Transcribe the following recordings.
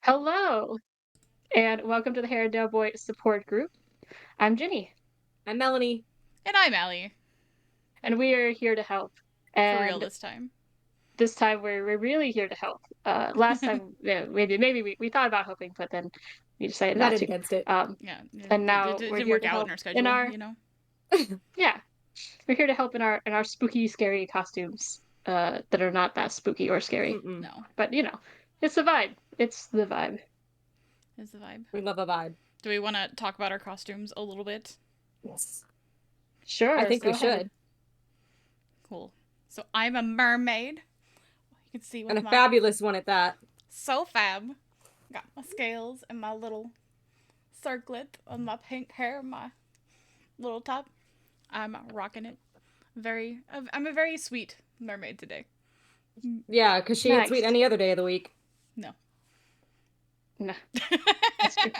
Hello, and welcome to the Herondale Boy Support Group. I'm Ginny, I'm Melanie. And I'm Allie. and we are here to help. For real And this time. this time we're really here to help. Last time, yeah, maybe we thought about helping, but then we decided not Decided to. against it. Um, Yeah, and it now we're didn't here work to out in help our in schedule, our you know? yeah, we're here to help in our spooky, scary costumes. That are not that spooky or scary, Mm-mm. No, but it's the vibe. It's the vibe. is the vibe. We love a vibe. Do we want to talk about our costumes a little bit? Yes. Sure, I let's think go we ahead. should. Cool. So I'm a mermaid. You can see And with a my fabulous one at that. so fab. Got my scales and my little circlet on my pink hair, my little top. I'm rocking it. I'm a very sweet mermaid today. Yeah, because she ain't sweet Nice. any other day of the week. No. No, that's true.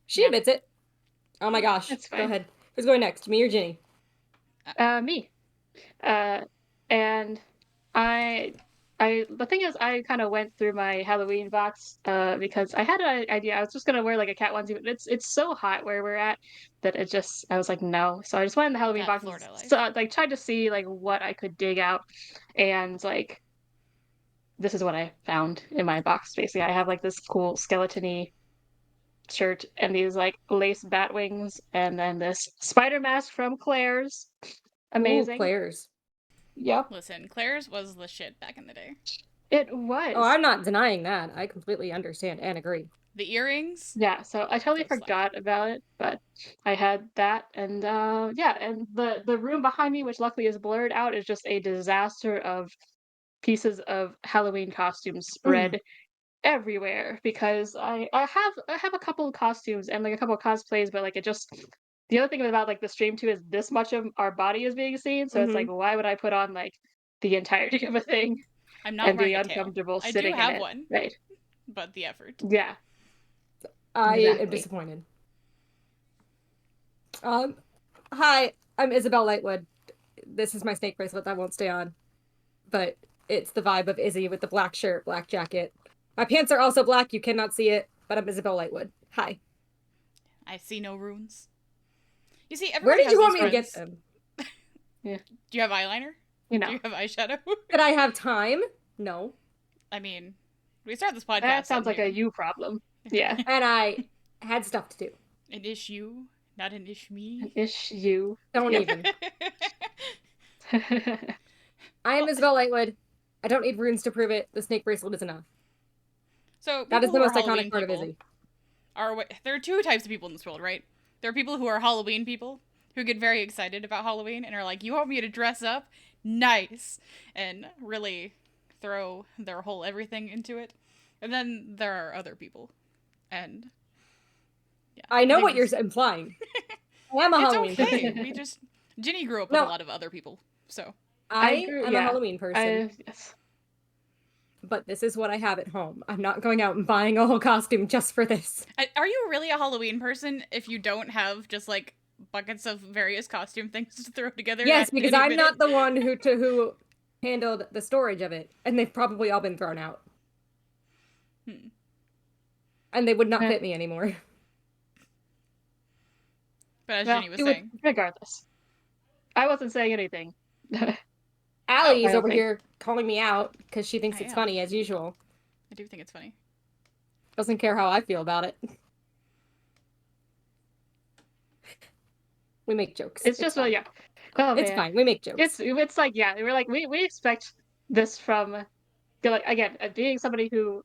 She Yep. admits it. Oh my gosh. That's Go fine. ahead. Who's going next? Me or Ginny? Me. Uh, and I, the thing is, I kind of went through my Halloween box, because I had an idea. I was just gonna wear like a cat onesie, but it's so hot where we're at that I was like, no. So I just went in the Halloween That box and Florida life. so, like tried to see like what I could dig out, and like this is what I found in my box. Basically, I have like this cool skeleton-y shirt and these like lace bat wings, and then this spider mask from Claire's. Ooh, Amazing. Claire's. Yep, Listen, Claire's was the shit back in the day. it Oh, was. I'm not denying that. I completely understand and agree. The earrings, Yeah, so I totally those slap. forgot about it, but I had that, and yeah, and the room behind me, which luckily is blurred out, is just a disaster of pieces of Halloween costumes Mm. spread everywhere because I have a couple of costumes and like a couple of cosplays, but like it just the other thing about like the stream too is this much of our body is being seen, so it's Mm-hmm. like why would I put on like the entirety of a thing I'm not and be wearing a tail. uncomfortable I do sitting in have it, one, right? but the effort. Yeah, I am exactly. disappointed. Um, Hi, I'm Isabel Lightwood. This is my snake bracelet that won't stay on. But it's the vibe of Izzy with the black shirt, black jacket. My pants are also black. You cannot see it, but I'm Isabel Lightwood. Hi. I see no runes. You see, Where everybody did has you want those me to get friends. them? Yeah, Do you have eyeliner? you Do know you have eyeshadow? Did I have time? No. I mean, we started this that podcast sounds sitting like a here. you problem. Yeah, And I had stuff to do. An issue, not an ish an me. issue. Don't Yep. even. I am Well, Isabel Lightwood. I don't need runes to prove it. The snake bracelet is enough. so That is people the who are most iconic Halloween part of people Izzy. there are two types of people in this world, right? There are people who are Halloween people who get very excited about Halloween and are like, "You want me to dress up? Nice!" and really throw their whole everything into it. And then there are other people, and yeah, I I know think what you're this implying. I am a it's Halloween okay. person. We just Ginny grew up with a No, lot of other people, so I I agree. am a Yeah, Halloween person. I yes. But this is what I have at home. I'm not going out and buying a whole costume just for this. Are you really a Halloween person if you don't have just like buckets of various costume things to throw together Yes, at because any I'm minute? not the one who handled the storage of it, and they've probably all been thrown out, Hmm. and they would not Eh, fit me anymore. But as well, Ginny was Do it. saying, regardless, I wasn't saying anything. oh, Allie I is don't over think. here calling me out because she thinks I it's am. funny as usual. I do think it's funny. Doesn't care how I feel about it. We make jokes. It's It's just well, fine. yeah. Oh It's man, fine. We make jokes. it's like yeah, we're like we expect this from like again being somebody who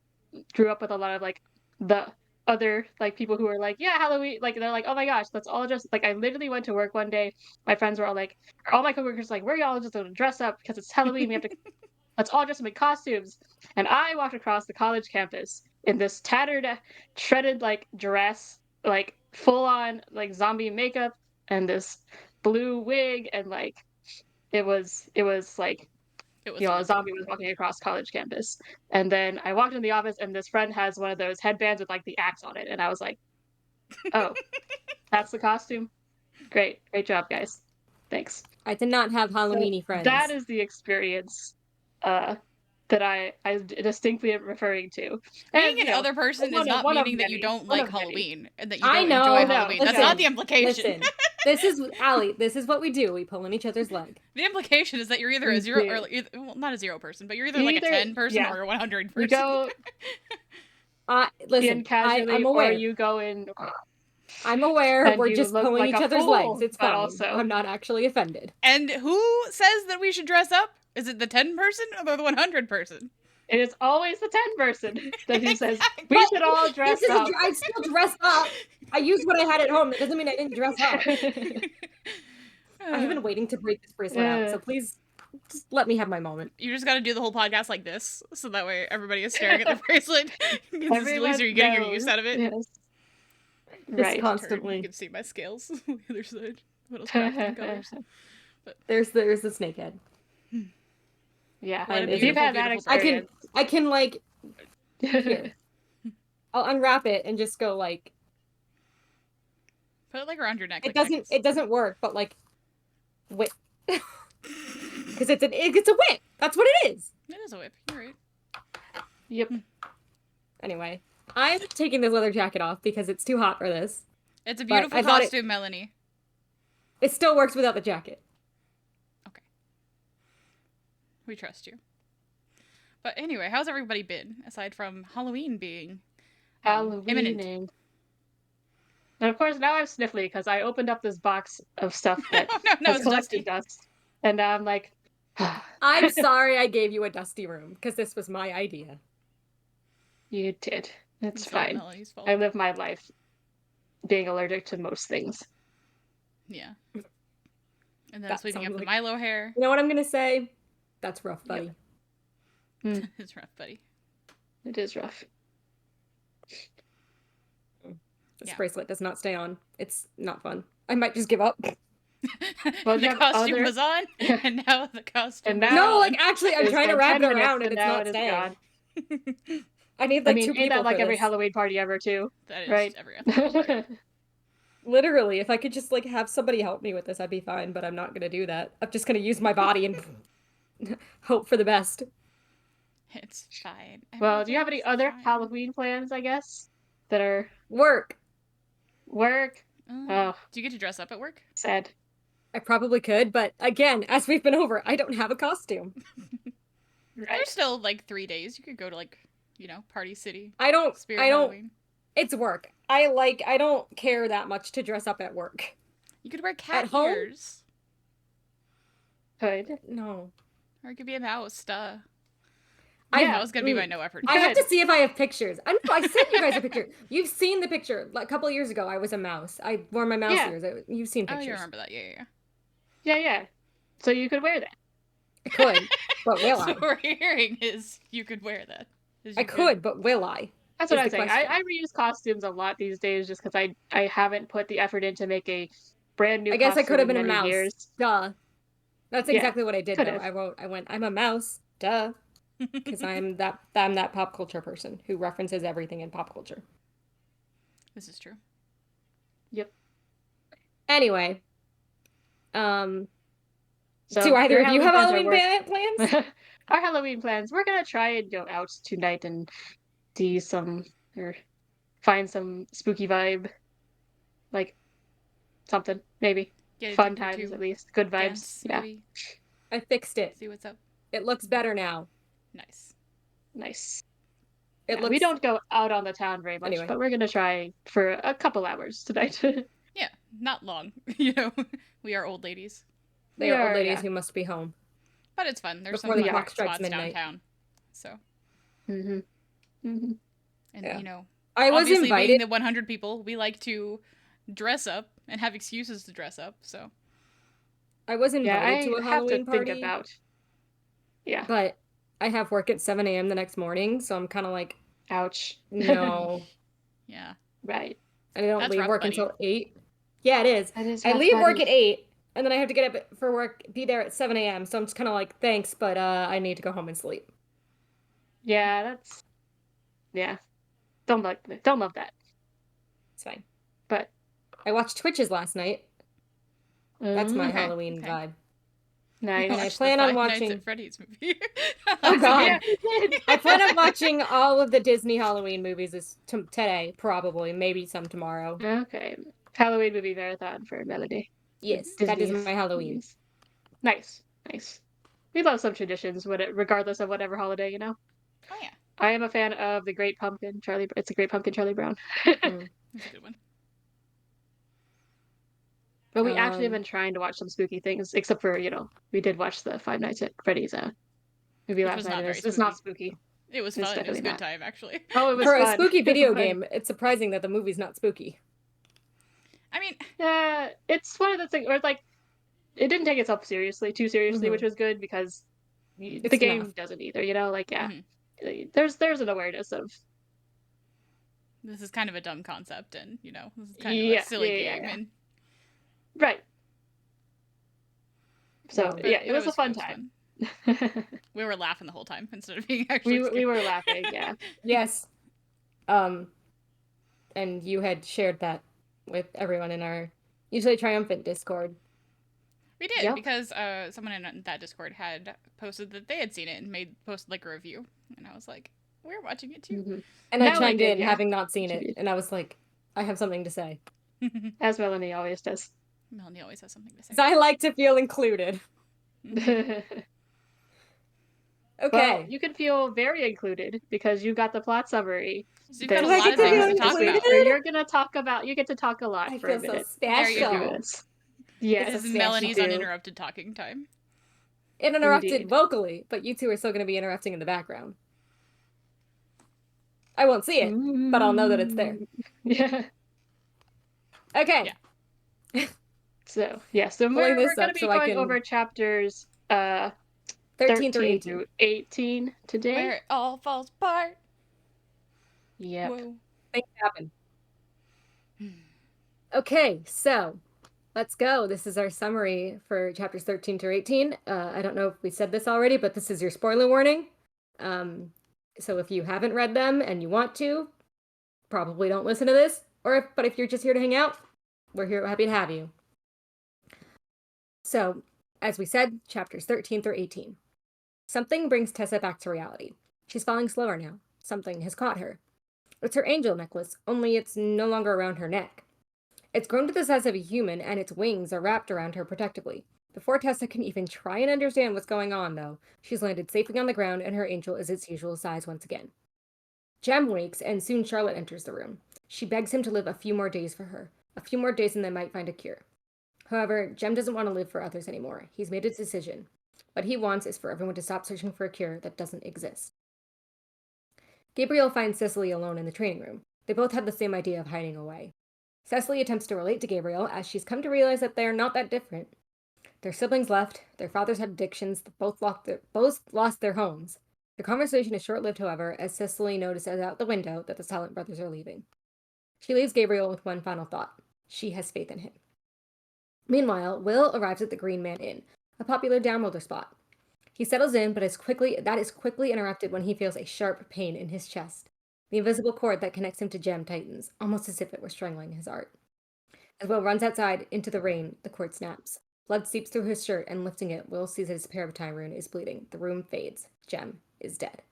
grew up with a lot of like the other like people who are like yeah Halloween like they're like oh my gosh let's all just like I literally went to work one day, my friends were all like all my coworkers like we're all just gonna dress up because it's Halloween, we have to let's all dress up in costumes, and I walked across the college campus in this tattered shredded like dress like full on like zombie makeup and this blue wig, and like it was like It was a lit. zombie was walking across college campus. And then I walked in the office, and this friend has one of those headbands with like the axe on it, and I was like, "Oh, that's the costume. Great job, guys. Thanks." I did not have So Halloweeny that friends. is the experience. Uh, that I distinctly am referring to. Being And, an other person is not one of meaning that you many, don't one like of many. Halloween and that you I don't know. enjoy No, Halloween. That's no. not the implication. Listen, this is Allie. This is what we do. We pull on each other's leg. The implication is that you're either We a zero do. or well, not a 0 person, but you're either like a 10 person yeah. or a 100 person. You go Listen, in casually, I'm or aware. you go in I'm aware. and We're you just look pulling like each a other's fool, legs. It's but fine. also I'm not actually offended. And who says that we should dress up? Is it the 10 person or the 100 person? it is always the 10 person that who says Exactly. we should all dress This is up. I still dress up. I used what I had at home. That doesn't mean I didn't dress up. I have been waiting to break this bracelet out, so please just let me have my moment. You just got to do the whole podcast like this, so that way everybody is staring at the bracelet. Everyone So you're getting your knows. use out of it. Yes. Just Right. constantly. You can see my scales on the other side. What else crafting colors? There's the snakehead. Yeah. What a And If you've had that beautiful experience. I can like here. I'll unwrap it and just go like Put it like around your neck. it like doesn't work, but like whip. Because it's a whip. That's what it is. It is a whip. You're right. Yep. Anyway, I'm taking this leather jacket off because it's too hot for this. It's a But beautiful I thought costume, Melanie. It still works without the jacket. Okay. We trust you. But anyway, how's everybody been aside from Halloween being Halloween. imminent? And of course, now I'm sniffly because I opened up this box of stuff that no, has it's collected dusty. dust, and now I'm like, I'm sorry I gave you a dusty room because this was my idea. you did. It's not fine. Melanie's fault. I live my life being allergic to most things. Yeah. And then That sweeping up sounds the like- Milo hair. You know what I'm gonna say? That's rough, buddy. It's rough, buddy. It is rough. This Yeah. bracelet does not stay on. It's not fun. I might just give up. Well, you the have costume other- was on, and now the costume. And is now- No, on. like actually, I'm It's trying to been wrap 10 it minutes, around and it's now not it is staying. gone. I need I like mean, two ain't people that like for every this. Halloween party ever too? That is Right. every other party. Literally, if I could just like have somebody help me with this, I'd be fine. But I'm not gonna do that. I'm just gonna use my body and hope for the best. It's fine. Well, do you have any Everything's other fine. Halloween plans? I guess that are Work. work. Oh, Do you get to dress up at work? sad. I probably could, but again, as we've been over, I don't have a costume. Right. There's still like 3 days. You could go to like, Party City. I don't. Spirit I don't. Halloween. It's work. I don't care that much to dress up at work. You could wear cat At home? ears. Good. No. Or it could be a mouse, duh. Yeah. That was gonna be my no effort. I have Good. to see if I have pictures. I know I sent you guys a picture. You've seen the picture. Like, a couple of years ago, I was a mouse. I wore my mouse Yeah. ears. You've seen Oh, pictures. you remember that? Yeah. Yeah. So you could wear that. I could, but will So I? what we're hearing is you could wear that. I could, but will I? That's what Is I'm the saying. question. I reuse costumes a lot these days just because I haven't put the effort in to make a brand new. I guess I could have costume been in a many mouse. Years. Duh. That's Yeah, exactly what I did. could've. Though I went. I'm a mouse. Duh. Because I'm that pop culture person who references everything in pop culture. This is true. Yep. Anyway, So do either your of you have plans are Halloween plans? Our Halloween plans. We're gonna try and go out tonight and see some or find some spooky vibe, like something maybe Get a fun drink or times two, at least, good vibes. dance, Yeah, maybe, I fixed it. see what's up. It looks better now. Nice. nice. It Yeah, looks. we don't go out on the town very much, Anyway. but we're gonna try for a couple hours tonight. Yeah, not long. We are old ladies, They are old Yeah, ladies yeah. who must be home. but it's fun. There's Before some the fun clock strikes spots midnight. downtown. So, hmm hmm and Yeah. I was obviously being invited. the 100 people, we like to dress up and have excuses to dress up. So, I was Yeah, invited I to a have to Halloween think party, about. Yeah. but I have work at 7 a.m. the next morning, so I'm kind of like, Ouch. no. yeah. Right. And I don't That's leave rough, work buddy. until 8. Yeah, it is. That is I rough, leave work buddy. at 8, and then I have to get up for work, be there at 7 a.m. So I'm just kind of like, thanks, but I need to go home and sleep. Yeah, that's. Yeah. Don't love that. It's fine. But I watched Twitches last night. That's my okay. Halloween okay. vibe. Nice. And I Watched plan the on Five Nights watching- at Freddy's movie. Oh, God. Yeah, we did. I plan on watching all of the Disney Halloween movies today, probably, maybe some tomorrow. Okay. Halloween movie marathon for Melody. Yes, The that is Disney my Halloween. movies. Nice. Nice. We love some traditions, regardless of whatever holiday, you know? Oh yeah, I am a fan of the Great Pumpkin, Charlie. It's a Great Pumpkin, Charlie Brown. Mm. that's a good one. But we actually have Um, been trying to watch some spooky things, except for, we did watch the Five Nights at Freddy's movie Which last was night, not and very it's not spooky. spooky. It was It's fun. It was definitely a good not. time, actually. Oh, it was for a fun. spooky video But, game, it's surprising that the movie's not spooky. I mean, yeah, it's one of the things where it's like it didn't take itself too seriously, which Mhm. was good because It's the game enough. doesn't either, you know? Like, yeah, mhm. there's an awareness of This is kind of a dumb concept, and this is kind of a yeah, silly yeah, game, yeah. and Right. So Well, yeah, it was a fun it was time. fun. We were laughing the whole time instead of being actually we scared. were laughing, yeah. Yes. And you had shared that with everyone in our usually triumphant Discord. We did Yep. because someone in that Discord had posted that they had seen it and posted like a review, and I was like, "We're watching it too." Mhm. And I Melanie chimed did, in, yeah. having not seen She it, did. and I was like, I have something to say. As Melanie always does. Melanie always has something to say. Because I like to feel included. Mhm. Okay. Well, you can feel very included because you got the plot summary. So you've got a Do I lot get of to things feel to talk included? about. Where you're gonna talk about, you get to talk a lot I for a feel so minute. There you go. Through special. this. Yes, This is Yes, Melanie's you do. uninterrupted talking time. Uninterrupted Indeed. vocally, but you two are still going to be interrupting in the background. I won't see it, but I'll know that it's there. Yeah. Okay. Yeah. So yeah, so Pulling we're this gonna up be so I going can- over chapters 13 through 18. through 18 today. Where it all falls apart. Yep. Whoa. Things happen. Okay, so let's go. This is our summary for chapters 13 through 18. I don't know if we said this already, but this is your spoiler warning. So if you haven't read them and you want to, probably don't listen to this. But if you're just here to hang out, we're here happy to have you. So, as we said, chapters 13 through 18. Something brings Tessa back to reality. She's falling slower now. Something has caught her. It's her angel necklace, only it's no longer around her neck. It's grown to the size of a human, and its wings are wrapped around her protectively. Before Tessa can even try and understand what's going on, though, she's landed safely on the ground, and her angel is its usual size once again. Jem wakes, and soon Charlotte enters the room. She begs him to live a few more days for her, a few more days and they might find a cure. However, Jem doesn't want to live for others anymore. He's made his decision. What he wants is for everyone to stop searching for a cure that doesn't exist. Gabriel finds Cicely alone in the training room. They both have the same idea of hiding away. Cecily attempts to relate to Gabriel as she's come to realize that they are not that different. Their siblings left, their fathers had addictions, both lost their homes. The conversation is short-lived, however, as Cicely notices out the window that the Silent brothers are leaving. She leaves Gabriel with one final thought. She has faith in him. Meanwhile, Will arrives at the Green Man Inn, a popular downworlder spot. He settles in, but is quickly interrupted when he feels a sharp pain in his chest. The invisible cord that connects him to Jem tightens, almost as if it were strangling his heart. As Will runs outside into the rain, the cord snaps. Blood seeps through his shirt, and lifting it, Will sees that his Parabatai rune is bleeding. The room fades. Jem is dead.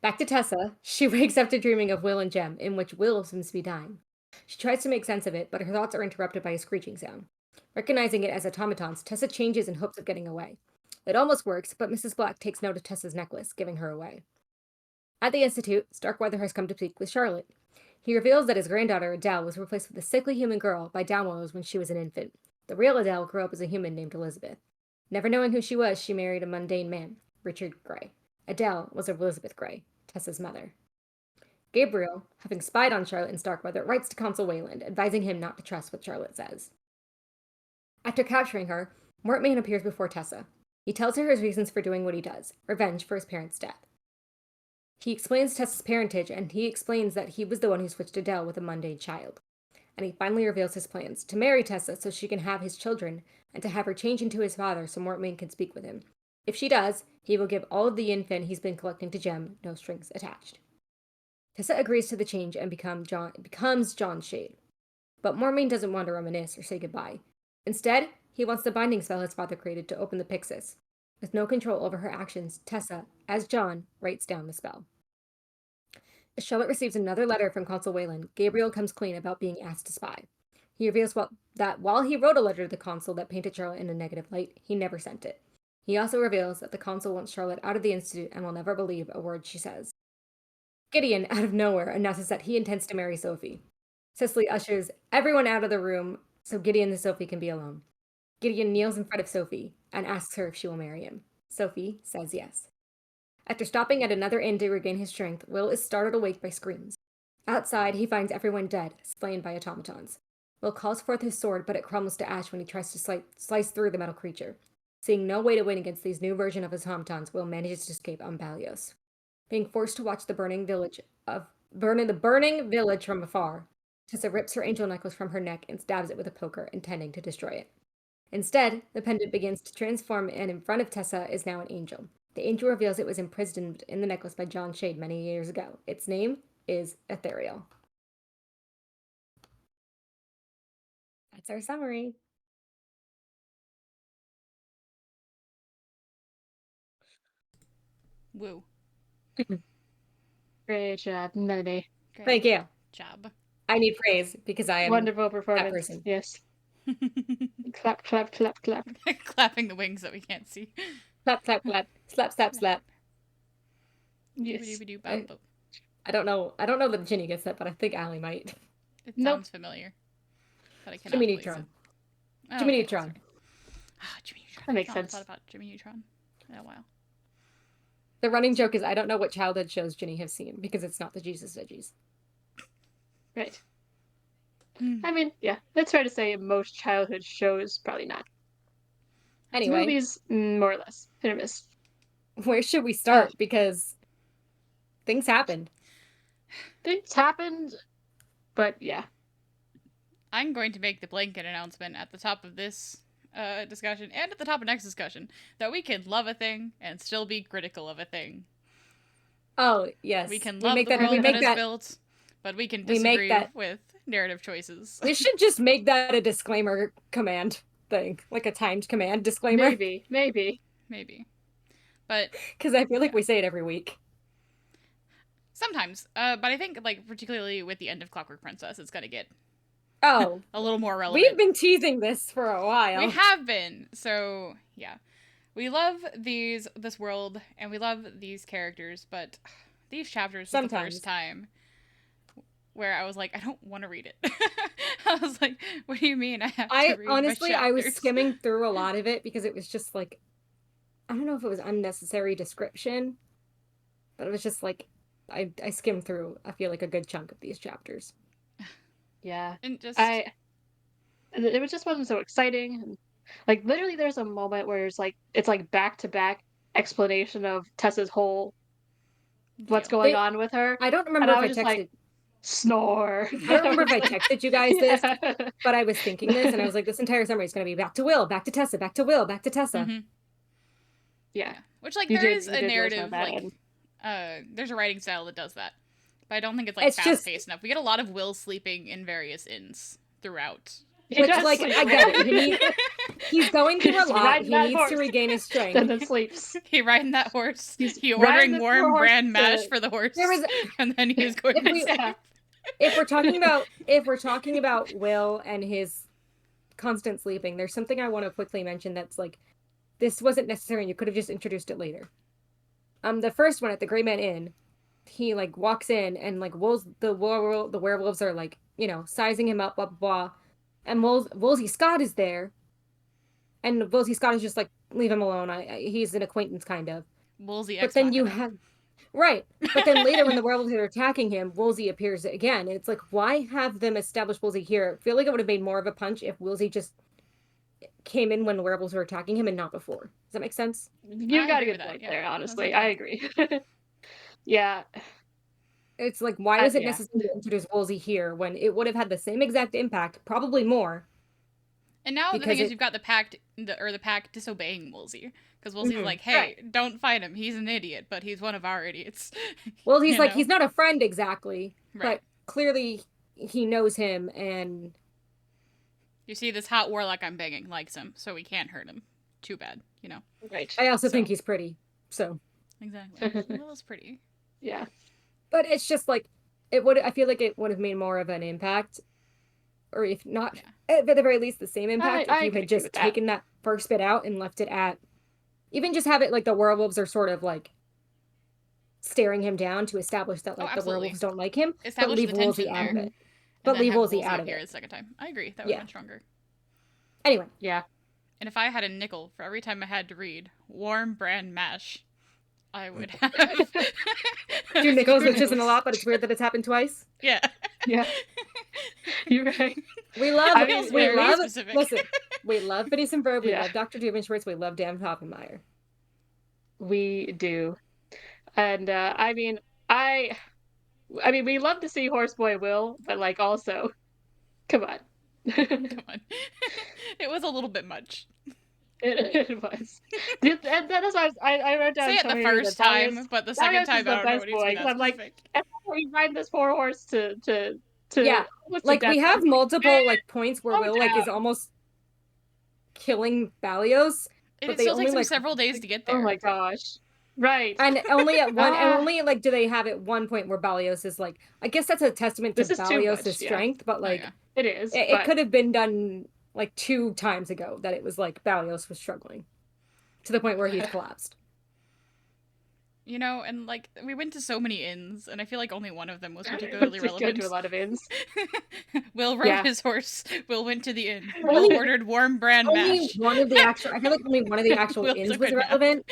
Back to Tessa. She wakes after dreaming of Will and Jem, in which Will seems to be dying. She tries to make sense of it, but her thoughts are interrupted by a screeching sound. Recognizing it as automatons, Tessa changes in hopes of getting away. It almost works, but Mrs. Black takes note of Tessa's necklace, giving her away. At the Institute, Starkweather has come to speak with Charlotte. He reveals that his granddaughter, Adele, was replaced with a sickly human girl by downworlders when she was an infant. The real Adele grew up as a human named Elizabeth. Never knowing who she was, she married a mundane man, Richard Grey. Adele was Elizabeth Grey, Tessa's mother. Gabriel, having spied on Charlotte and Starkweather, writes to Consul Wayland, advising him not to trust what Charlotte says. After capturing her, Mortmain appears before Tessa. He tells her his reasons for doing what he does, revenge for his parents' death. He explains Tessa's parentage, and he explains that he was the one who switched Adele with a mundane child. And he finally reveals his plans, to marry Tessa so she can have his children, and to have her change into his father so Mortmain can speak with him. If she does, he will give all of the infant he's been collecting to Jem, no strings attached. Tessa agrees to the change and becomes John's shade. But Mortmain doesn't want to reminisce or say goodbye. Instead, He wants the binding spell his father created to open the Pyxis. With no control over her actions, Tessa, as John, writes down the spell. As Charlotte receives another letter from Consul Wayland, Gabriel comes clean about being asked to spy. He reveals that while he wrote a letter to the consul that painted Charlotte in a negative light, he never sent it. He also reveals that the consul wants Charlotte out of the Institute and will never believe a word she says. Gideon, out of nowhere, announces that he intends to marry Sophie. Cicely ushers everyone out of the room so Gideon and Sophie can be alone. Gideon kneels in front of Sophie and asks her if she will marry him. Sophie says yes. After stopping at another inn to regain his strength, Will is startled awake by screams. Outside, he finds everyone dead, slain by automatons. Will calls forth his sword, but it crumbles to ash when he tries to slice through the metal creature. Seeing no way to win against these new version of his automatons, Will manages to escape on Balios. Being forced to watch the burning village from afar, Tessa rips her angel necklace from her neck and stabs it with a poker, intending to destroy it. Instead, the pendant begins to transform, and in front of Tessa is now an angel. The angel reveals it was imprisoned in the necklace by John Shade many years ago. Its name is Ethereal. That's our summary. Woo. Great job, Melody. Great Thank you. job. I need praise because I am Wonderful that performance. person. Yes. Clap, clap, clap, clap. Clapping the wings that we can't see. Clap, clap, clap. Slap, slap, slap. Yes. I don't know that Ginny gets that, but I think Allie might. It Nope. sounds familiar, but I cannot Jimmy place Neutron. it. Oh, Jimmy okay, Neutron. sorry. Jimmy Neutron. That makes I've not sense. thought about Jimmy Neutron in a while. The running joke is I don't know what childhood shows Ginny has seen because it's not the Jesus Veggies. Right. I mean, yeah, it's fair to say most childhood shows probably not. Anyway, Movies, more or less, hit or miss. where should we start? Because things happened. Things happened, but yeah. I'm going to make the blanket announcement at the top of this discussion and at the top of next discussion that we can love a thing and still be critical of a thing. Oh, yes. We can love the world that is built, but we can disagree with narrative choices. We should just make that a disclaimer command thing, like a timed command disclaimer. Maybe. But because I feel like we say it every week. Sometimes, but I think like particularly with the end of Clockwork Princess, it's gonna get a little more relevant. We've been teasing this for a while. We have been. So yeah, we love this world and we love these characters, but these chapters was the first time where I was like, I don't want to read it. I was like, what do you mean I have to read honestly, my I was skimming through a lot of it because it was just like, I don't know if it was unnecessary description, but it was just like, I skimmed through, I feel like, a good chunk of these chapters. Yeah. And just it was just wasn't so exciting. Like literally there's a moment where it's like back-to-back explanation of Tessa's whole what's going on with her. I don't remember if I texted. Like, snore. I don't remember if I texted you guys this, but I was thinking this, and I was like, this entire summary is going to be back to Will, back to Tessa, back to Will, back to Tessa. Mm-hmm. Yeah. Which, like, there is a narrative, like, there's a writing style that does that. But I don't think it's, like, fast-paced enough. We get a lot of Will sleeping in various inns throughout. Which, like, I get it. He's going through a lot. He needs to regain his strength. And then sleeps. He riding that horse. He ordering warm Bran Mash for the horse. And then he's going to sleep. If we're talking about Will and his constant sleeping, there's something I want to quickly mention that's like, this wasn't necessary and you could have just introduced it later. The first one at the Grey Man Inn, he like walks in and like the werewolves are like, you know, sizing him up, blah blah blah. And Wolsey Scott is there. And Wolsey Scott is just like, leave him alone. He's an acquaintance kind of. Wolsey But then you have right. But then later when the werewolves are attacking him, Wolsey appears again. And it's like, why have them establish Wolsey here? I feel like it would have made more of a punch if Wolsey just came in when the werewolves were attacking him and not before. Does that make sense? You got a good point there, honestly. I agree. Yeah. It's like, why is it necessary to introduce Wolsey here when it would have had the same exact impact, probably more? And now the thing is, you've got the pack disobeying Wolsey. Because Wolsey's like, hey, don't fight him. He's an idiot, but he's one of our idiots. Well, he's like, he's not a friend exactly, but clearly he knows him, and You see, this hot warlock I'm banging likes him, so we can't hurt him. Too bad, you know. Right. I also So- think he's pretty. So Exactly. Will is pretty. Yeah. but it's just like I feel like it would have made more of an impact, or if not at the very least the same impact, I if you could had agree just with that. taken that first bit out and left it at, even just have it like the werewolves are sort of like staring him down to establish that like the absolutely. werewolves don't like him, but Establish leave the Woolsey tension out there. of it. And But then leave have Woolsey Woolsey out of appear it. the second time. I agree. That would have Yeah. been stronger. Anyway, Yeah. And if I had a nickel for every time I had to read warm Bran Mash, I would have 2 nickels, which isn't a nickels. lot, but it's weird that it's happened twice. Yeah. Yeah. You're right. We love, I mean, we very love, specific. listen, we love Phineas and Ferb, we Yeah. love Dr. Doofenshmirtz, we love Dan Hoppenmeyer. We do. And I mean we love to see Horseboy Will, but like also come on. Come on. It was a little bit much. It was. And that's why I wrote down Say it the Tony first that Darius- time, but the second Darius is time I the don't know best what needs to boy, be 'cause that I'm like, specific. every time you ride this poor horse to Yeah, almost to like death, we have multiple like points where calm Will like is down. almost killing Balios, And but it they still only takes him like several days to get there. Oh my gosh. Right. and only at one and Ah. only like do they have at one point where Balios is like, I guess that's a testament to This is too Balios' much, yeah. strength, but like yeah. It is. it but could have been done like 2 times ago that it was like Balios was struggling to the point where he's collapsed. You know, and like we went to so many inns, and I feel like only one of them was we particularly just go relevant. to a lot of inns. Will rode Yeah. his horse. Will went to the inn. Only- Will ordered warm Bran Only Mash. one of the actual I feel like only one of the actual Will inns took was a nap. relevant.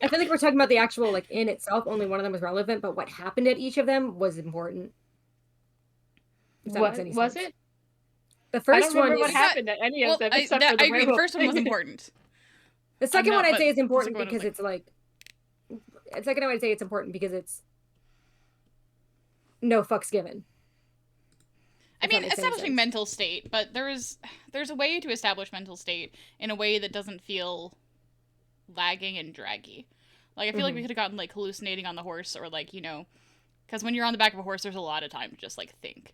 I feel like we're talking about the actual like inn itself, only one of them was relevant, but what happened at each of them was important. If that What makes any was sense. it? The I first don't remember one what is happened at any of them except for the I agree. The werewolf first one was thing. important. the second not, one I'd but say is the important second one was, because like- it's like the second one I'd say it's important because it's no fucks given. I If that mean, makes any establishing sense. mental state, but there's a way to establish mental state in a way that doesn't feel lagging and draggy. Like I feel like we could have gotten like hallucinating on the horse, or like, you know, because when you're on the back of a horse, there's a lot of time to just like think,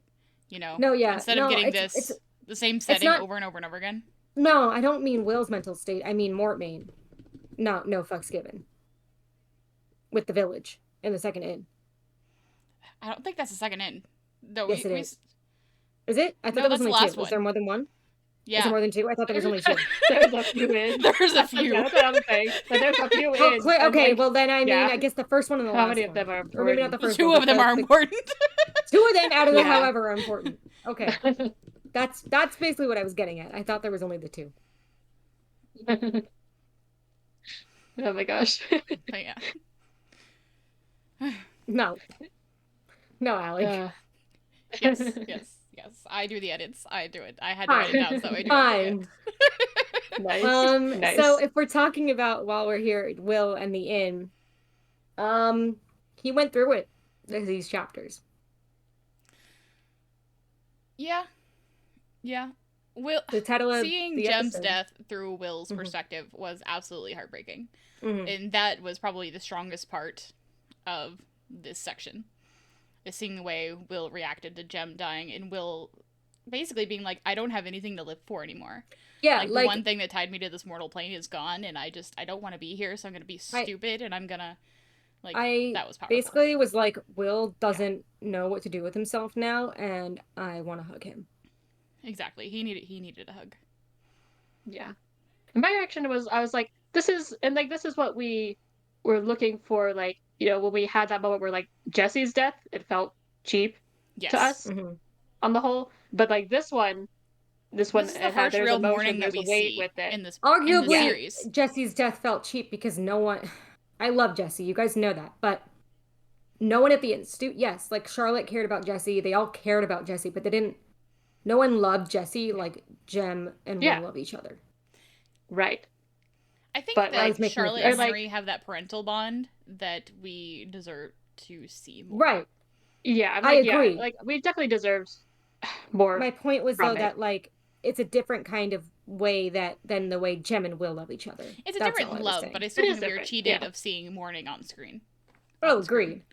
you know. No, yeah. Instead no, of getting it's the same setting not- over and over and over again. No, I don't mean Will's mental state. I mean Mortmain. No fucks given. With the village in the second inn. I don't think that's the second inn. No, Yes, it we is. Is it? I thought No, there was that's the only last 2. Was one. there more than one? Is Yeah. there more than 2? I thought there was only 2. There's a few inns. There's a few. Yeah, that's what I'm saying. But there's a few Oh, inns. clear. and, Okay, like, well then I mean yeah. I guess the first one and the How last many of one. them are Or maybe not the important? first Two one. of them are important. 2 of them out of the Yeah. however are important. Okay. That's basically what I was getting at. I thought there was only the 2. Oh my gosh. But yeah. No. No, Alec. Yes. I do the edits. I do it. I had to write it down, so I do Fine. Nice. Nice. So if we're talking about while we're here at Will and the inn, he went through it these chapters. Yeah. Will The title of seeing the Jem's episode. death through Will's Mhm. perspective was absolutely heartbreaking. Mhm. And that was probably the strongest part of this section. Is seeing the way Will reacted to Jem dying, and Will basically being like, I don't have anything to live for anymore. Yeah, Like, the like one thing that tied me to this mortal plane is gone, and I don't want to be here, so I'm gonna be stupid, and I'm gonna like that was powerful. basically was like, Will doesn't know what to do with himself now, and I want to hug him. Exactly. He needed a hug. Yeah. And my reaction was, I was like, this is what we were looking for, like, you know, when we had that moment where, like, Jesse's death, it felt cheap Yes. to us Mhm. on the whole. But, like, this one, This is the first there's real emotion, mourning that there's we a weight see with it. in this Arguably, series. Jesse's death felt cheap because no one. I love Jesse, you guys know that, but no one at the institute. Yes, like Charlotte cared about Jesse. They all cared about Jesse, but they didn't. No one loved Jesse like Jem and Yeah. Will love each other. Right. I think But, that like, Charlotte or, and like- Henry have that parental bond that we deserve to see more. Right. Yeah, I'm I like, agree. Yeah, like, we definitely deserved more. My point was though from it. that like it's a different kind of way than the way Jem and Will love each other. It's a That's all different I was love, saying. but I still It think is we were different, cheated yeah. of seeing mourning on screen. Oh, on screen. agreed.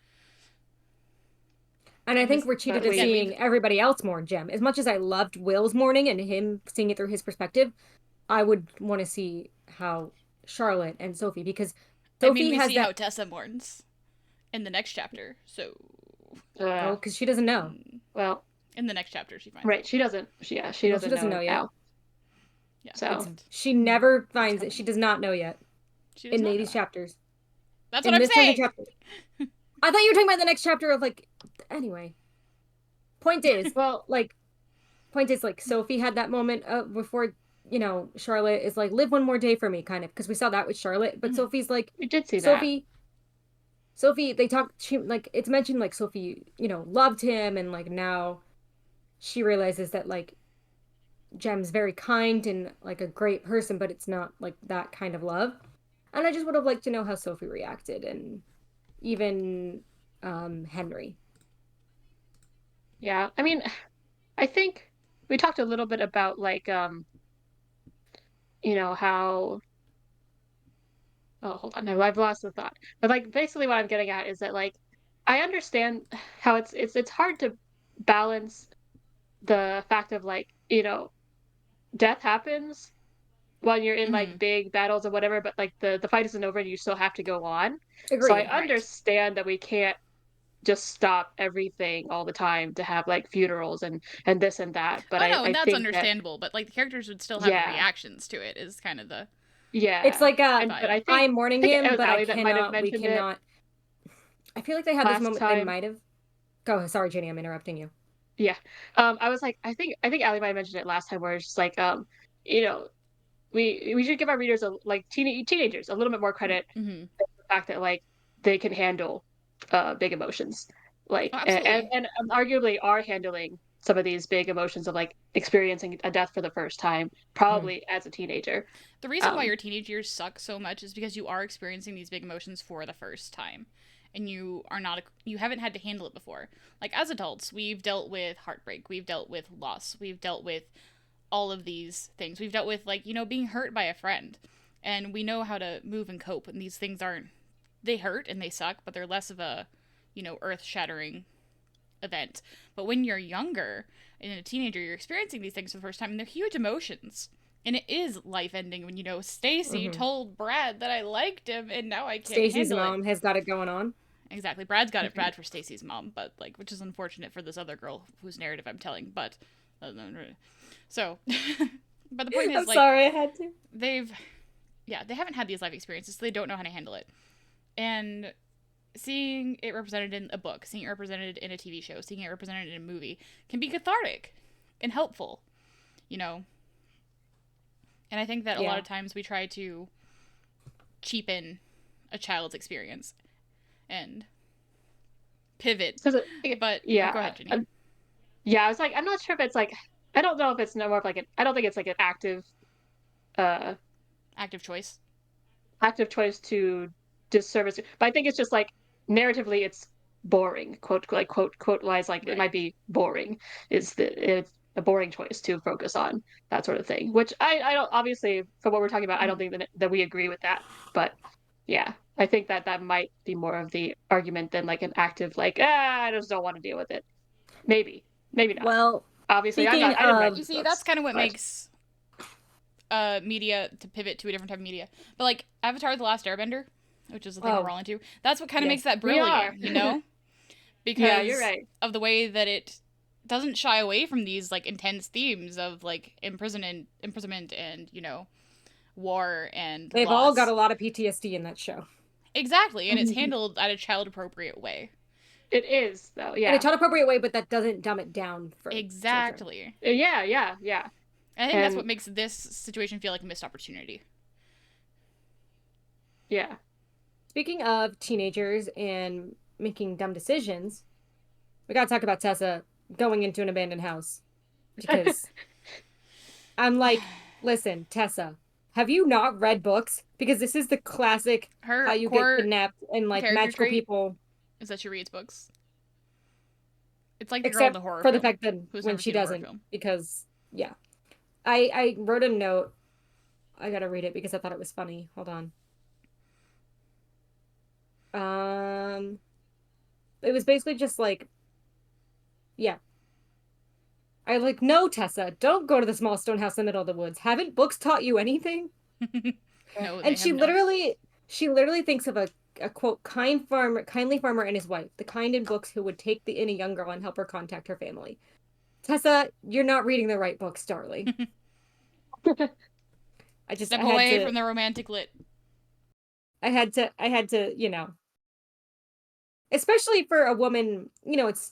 And I And think this, we're cheated but at we- seeing everybody else mourn Jem. As much as I loved Will's mourning and him seeing it through his perspective, I would want to see how Charlotte and Sophie, because I mean, Sophie we has see that. how Tessa mourns in the next chapter. So Oh, because she doesn't know. well, in the next chapter, she finds right. out. She doesn't. She Well, doesn't know yet. now. Yeah, So She never It's finds coming. it. She does not know yet She does in not these know. chapters. That's In what I'm this present saying. chapter. I thought you were talking about the next chapter of like. Anyway, point is, well, like, Sophie had that moment before, Charlotte is like, live one more day for me, kind of, because we saw that with Charlotte. But Mhm. Sophie's like, we did see that. Sophie, they talk. She like it's mentioned like Sophie, loved him, and like now she realizes that like Jem's very kind and like a great person, but it's not like that kind of love. And I just would have liked to know how Sophie reacted, and even Henry. Yeah. I mean, I think we talked a little bit about like how oh hold on, no, I've lost the thought. But like basically what I'm getting at is that like I understand how it's hard to balance the fact of like, death happens when you're in like Mhm. big battles or whatever, but like the fight isn't over and you still have to go on. So I Agreed. Right. understand that we can't just stop everything all the time to have like funerals and this and that. But Oh I no, I and that's think that understandable. But like the characters would still have yeah, reactions to it. Is kind of the It's yeah. like And but vibe. I think I'm mourning I think it him, was but I Allie that might have cannot. We mentioned it cannot. I feel like they had this last moment. They time. might have. Go. Sorry, Jenny. I'm interrupting you. Yeah. I was like, I think Allie might have mentioned it last time where it's just like, you know, we should give our readers like teenagers a little bit more credit Mm-hmm. for the fact that like they can handle big emotions. Oh, Like absolutely. and arguably are handling some of these big emotions of like experiencing a death for the first time, Mhm. probably as a teenager. The reason why Um your teenage years suck so much is because you are experiencing these big emotions for the first time. And you haven't had to handle it before. Like as adults, we've dealt with heartbreak, we've dealt with loss, we've dealt with all of these things. We've dealt with like, being hurt by a friend. And we know how to move and cope. And these things aren't they hurt and they suck, but they're less of a, earth-shattering event. But when you're younger and a teenager, you're experiencing these things for the first time and they're huge emotions. And it is life ending when Stacy Mhm. told Brad that I liked him and now I can't Stacy's handle it. mom has got it going on. Exactly. Brad's got it bad for Stacy's mom, but like which is unfortunate for this other girl whose narrative I'm telling, but so but the point is I'm like sorry, I had to. they've they haven't had these life experiences, so they don't know how to handle it. And seeing it represented in a book, seeing it represented in a TV show, seeing it represented in a movie can be cathartic and helpful, you know. And I think that a lot Yeah. of times we try to cheapen a child's experience and pivot. 'cause But yeah. go ahead, Jenny. Yeah, I was like, I'm not sure if it's like I don't know if it's no more of like I don't think it's like an uh Active choice. active choice to disservice, but I think it's just like narratively it's boring, quote wise, like it Right. might be boring. It's a boring choice to focus on that sort of thing. Which I don't obviously for what we're talking about, I don't think that we agree with that. But yeah, I think that might be more of the argument than like an active like I just don't want to deal with it. Maybe, maybe not. Well, Obviously, speaking I didn't write of You these see, that's books, kind of what but makes media to pivot to a different type of media. But like Avatar: The Last Airbender, which is the thing we're oh all into, that's what kind of yes, makes that we are. brilliant, you know? Yeah, you're Because right. of the way that it doesn't shy away from these like intense themes of like imprisonment and, war and they've all got loss. a lot of PTSD in that show. Exactly, and it's handled at a child appropriate way. It is though. In a Yeah. child appropriate way, but that doesn't dumb it down for children. Exactly. Yeah. And I think that's what And makes this situation feel like a missed opportunity. yeah. Speaking of teenagers and making dumb decisions, we gotta talk about Tessa going into an abandoned house. Because I'm like, listen, Tessa, have you not read books? Because this is the classic how Her you get core kidnapped and like character magical trait people, is that she reads books. It's like the girl in except the horror for the film fact that who's when never she seen a horror doesn't. film. Because yeah. I wrote a note. I gotta read it because I thought it was funny. Hold on. Um it was basically just like Yeah. I like, no, Tessa, don't go to the small stone house in the middle of the woods. Haven't books taught you anything? No, they And have not. she literally thinks of a quote, kindly farmer and his wife, the kind in books who would take in a young girl and help her contact her family. Tessa, you're not reading the right books, darling. Step I had away to, from the romantic lit. I had to, especially for a woman, it's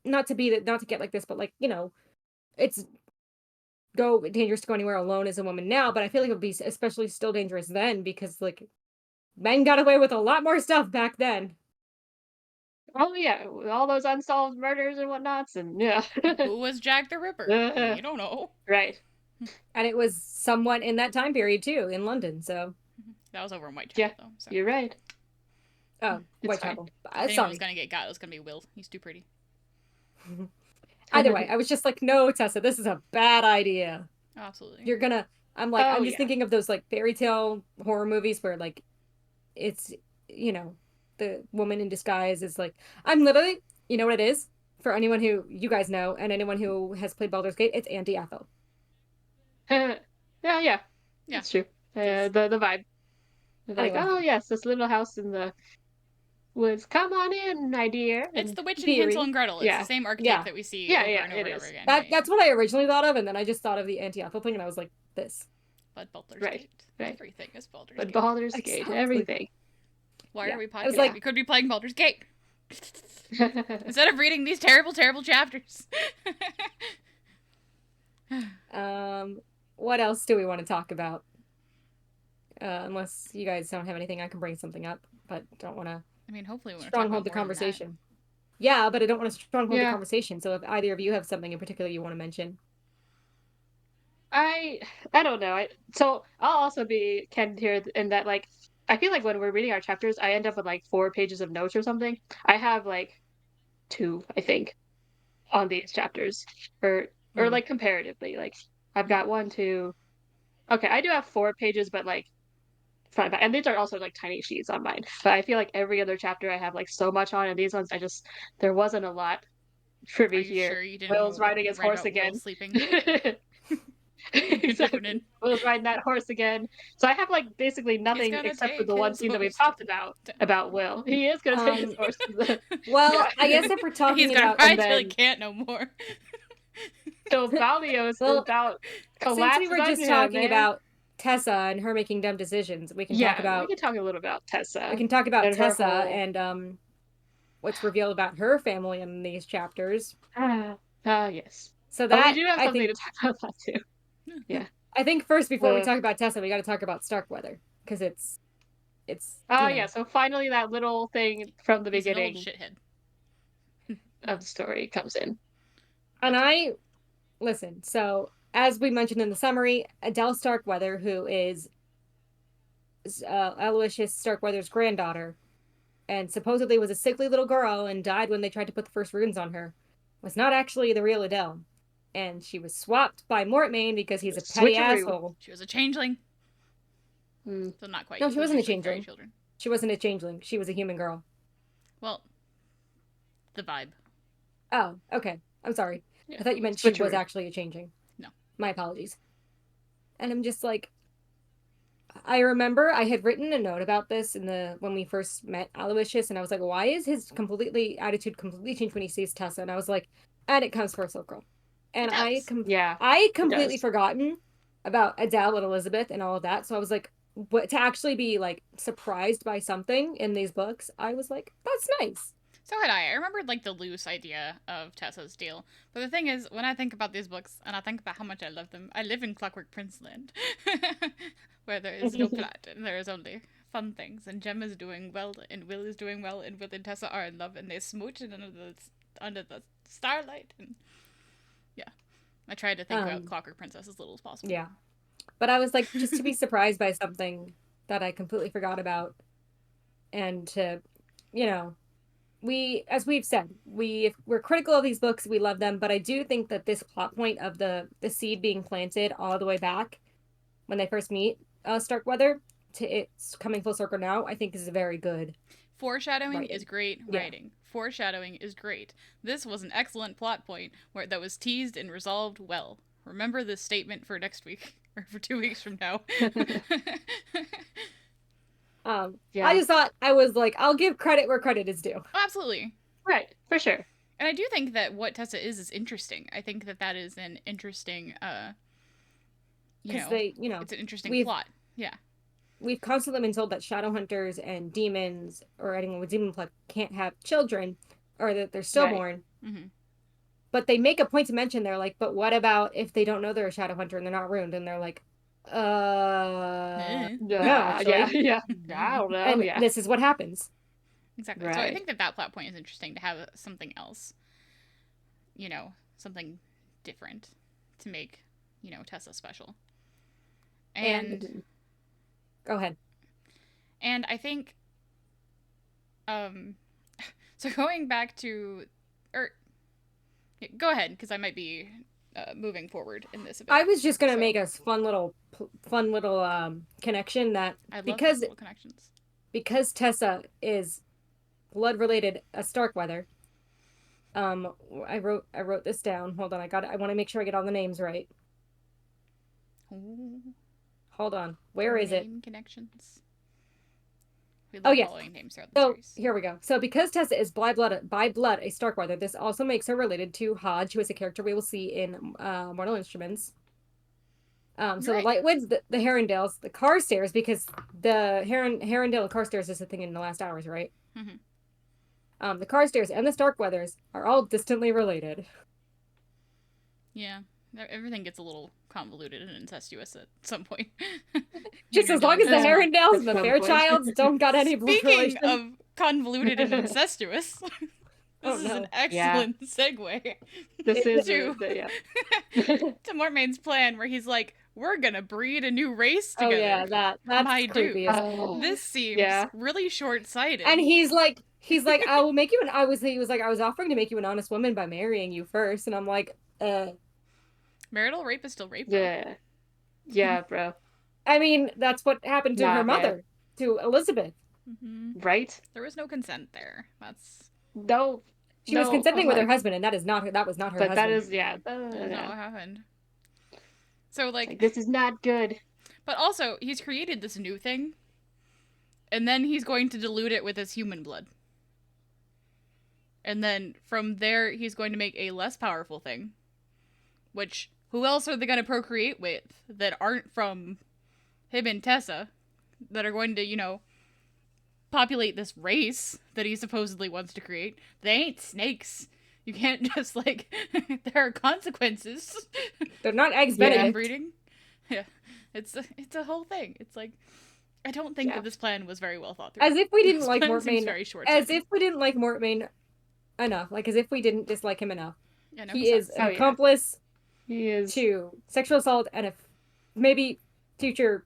not to get like this, but like, it's dangerous to go anywhere alone as a woman now, but I feel like it would be especially still dangerous then because like men got away with a lot more stuff back then. Oh yeah, with all those unsolved murders and whatnots, and yeah. Who was Jack the Ripper? We don't know. Right. And it was somewhat in that time period too, in London, so. That was over in Whitechapel, Yeah, though. So. you're right. Oh, It's Whitechapel. If anyone Sorry. was gonna get got, it was gonna be Will. He's too pretty. Either way, I was just like, no, Tessa, this is a bad idea. Oh, absolutely. You're gonna. Oh, I'm just yeah. thinking of those like fairy tale horror movies where like it's, the woman in disguise is like, I'm literally, you know what it is? For anyone who you guys know and anyone who has played Baldur's Gate, it's Auntie Ethel. Yeah, yeah. Yeah. That's true. Yes. The vibe. It's like, Anyway. oh yes, this little house in the woods. Come on in, my dear. It's And the witch in theory. Hansel and Gretel. It's Yeah. the same archetype Yeah. that we see Yeah, over yeah, and over it and over is. again. That's what I originally thought of, and then I just thought of the Auntie Ethel thing, and I was like, this. But Baldur's Right, Gate. right. Everything is Baldur's But Gate. Baldur's Gate, Exactly. everything. Why Yeah. are we I was podcasting? like- We could be playing Baldur's Gate. Instead of reading these terrible, terrible chapters. What else do we want to talk about? Unless you guys don't have anything, I can bring something up, but don't want to I mean, hopefully we want to talk stronghold about the more than that. conversation. Yeah, but I don't want to stronghold the Yeah. conversation. So if either of you have something in particular you want to mention, I don't know. So I'll also be candid here in that like I feel like when we're reading our chapters, I end up with like 4 pages of notes or something. I have like 2, I think, on these chapters, or like comparatively. Like I've got 1, 2. Okay, I do have 4 pages, but like front and back, and these are also like tiny sheets on mine. But I feel like every other chapter I have like so much on, and these ones there wasn't a lot for Are me you here. sure you didn't Will's riding his write horse about again. Will sleeping? Exactly. Will's riding that horse again. So I have like basically nothing gonna except for take the one his scene that we've horse talked to- about Will. He is gonna take his horse. well, Yeah. I guess if we're talking He's gonna about, ride and till he then- can't no more. So Ballios is Well, about since collapses we were just under him, talking man. about Tessa and her making dumb decisions, we can talk we about can talk a little about Tessa. we can talk about and her Tessa whole- and what's revealed about her family in these chapters. Yes. So But that we do have I something think to talk about that too. Yeah. I think first before we Uh, talk about Tessa, we got to talk about Starkweather because it's Oh you know. yeah, so finally that little thing from the He's an old beginning shithead. of the story comes in. And I listen. So as we mentioned in the summary, Adele Starkweather, who is Aloysius Starkweather's granddaughter, and supposedly was a sickly little girl and died when they tried to put the first runes on her, was not actually the real Adele. And she was swapped by Mortmain because he's a petty Switcheroo. asshole. She was a changeling. Mm. So not quite. No, she Those wasn't a usually fairy changeling. children. She wasn't a changeling. She was a human girl. Well, the vibe. Oh, okay. I'm sorry. Yeah. I thought you meant she was Switcheroo. actually a changeling. No. My apologies. And I'm just like, I remember I had written a note about this when we first met Aloysius, and I was like, why is his attitude completely changed when he sees Tessa? And I was like, and it comes full circle. And It I does. Yeah. I completely does. forgotten about Adele and Elizabeth and all of that. So I was like, but to actually be like surprised by something in these books, I was like, that's nice. So had I. I remembered like the loose idea of Tessa's deal. But the thing is, when I think about these books and I think about how much I love them, I live in Clockwork Prince land, where there is no plot and there is only fun things. And Jem is doing well, and Will is doing well, and Will and Tessa are in love, and they smooch under the starlight. And yeah, I tried to think about Clockwork Princess as little as possible. Yeah. But I was like, just to be surprised by something that I completely forgot about, and to, as we've said, we're critical of these books, we love them, but I do think that this plot point of the seed being planted all the way back when they first meet Starkweather to it's coming full circle now, I think is very good. Foreshadowing Writing. is great Yeah. writing. foreshadowing is great. This was an excellent plot point that was teased and resolved well. Remember this statement for next week or for 2 weeks from now. Yeah. I just thought I was like, I'll give credit where credit is due. Oh, absolutely. Right, for sure. And I do think that what Tessa is interesting. I think that is an interesting, it's an interesting plot. Yeah. We've constantly been told that Shadowhunters and demons or anyone with demon blood can't have children, or that they're stillborn. Right. Mm-hmm. But they make a point to mention, they're like, but what about if they don't know they're a Shadowhunter and they're not ruined? And they're like, no, actually. Yeah. I don't know. And Yeah. this is what happens. Exactly. Right. So I think that plot point is interesting to have something else, something different to make, Tessa special. And go ahead. And I think, so going back to, go ahead, because I might be moving forward in this a bit. I was just gonna make a fun little connection that I love because little connections. Because Tessa is blood related Starkweather. I wrote this down. Hold on, I want to make sure I get all the names right. Ooh. Hold on, where is it? Connections. We love following names throughout the series. Here we go. So because Tessa is by blood a Starkweather, this also makes her related to Hodge, who is a character we will see in Mortal Instruments. So right. The Lightwoods, the Herondales, the Carstairs, because the Herondale and Carstairs is the thing in the last hours, right? Mm-hmm. The Carstairs and the Starkweathers are all distantly related. Yeah. Everything gets a little convoluted and incestuous at some point. Just as long as the Herondales and the Fairchilds don't got any blood relation. Speaking of convoluted and incestuous, this is an excellent segue. This is to Mortmain's plan, where he's like, "We're gonna breed a new race together." Oh yeah, that's my creepy. dude. This seems really short-sighted. And he's like, I will make you an. He was like, I was offering to make you an honest woman by marrying you first, and I'm like, Marital rape is still rape. Yeah. Yeah, bro. I mean, that's what happened to her mother, to Elizabeth. Mm-hmm. Right? There was no consent there. That's no. She was consenting with her husband, and that was not her husband. But that is That's not what happened. So like this is not good. But also, he's created this new thing, and then he's going to dilute it with his human blood. And then from there, he's going to make a less powerful thing. Which, who else are they going to procreate with that aren't from him and Tessa, that are going to, populate this race that he supposedly wants to create? They ain't snakes. You can't just, there are consequences. They're not eggs Benedict. Breeding. Yeah. It's a whole thing. It's like, I don't think that this plan was very well thought through. As if we didn't like Mortmain. Very short-sighted. As if we didn't like Mortmain enough. As if we didn't dislike him enough. Yeah, no, he is an accomplice. He is to sexual assault and maybe future.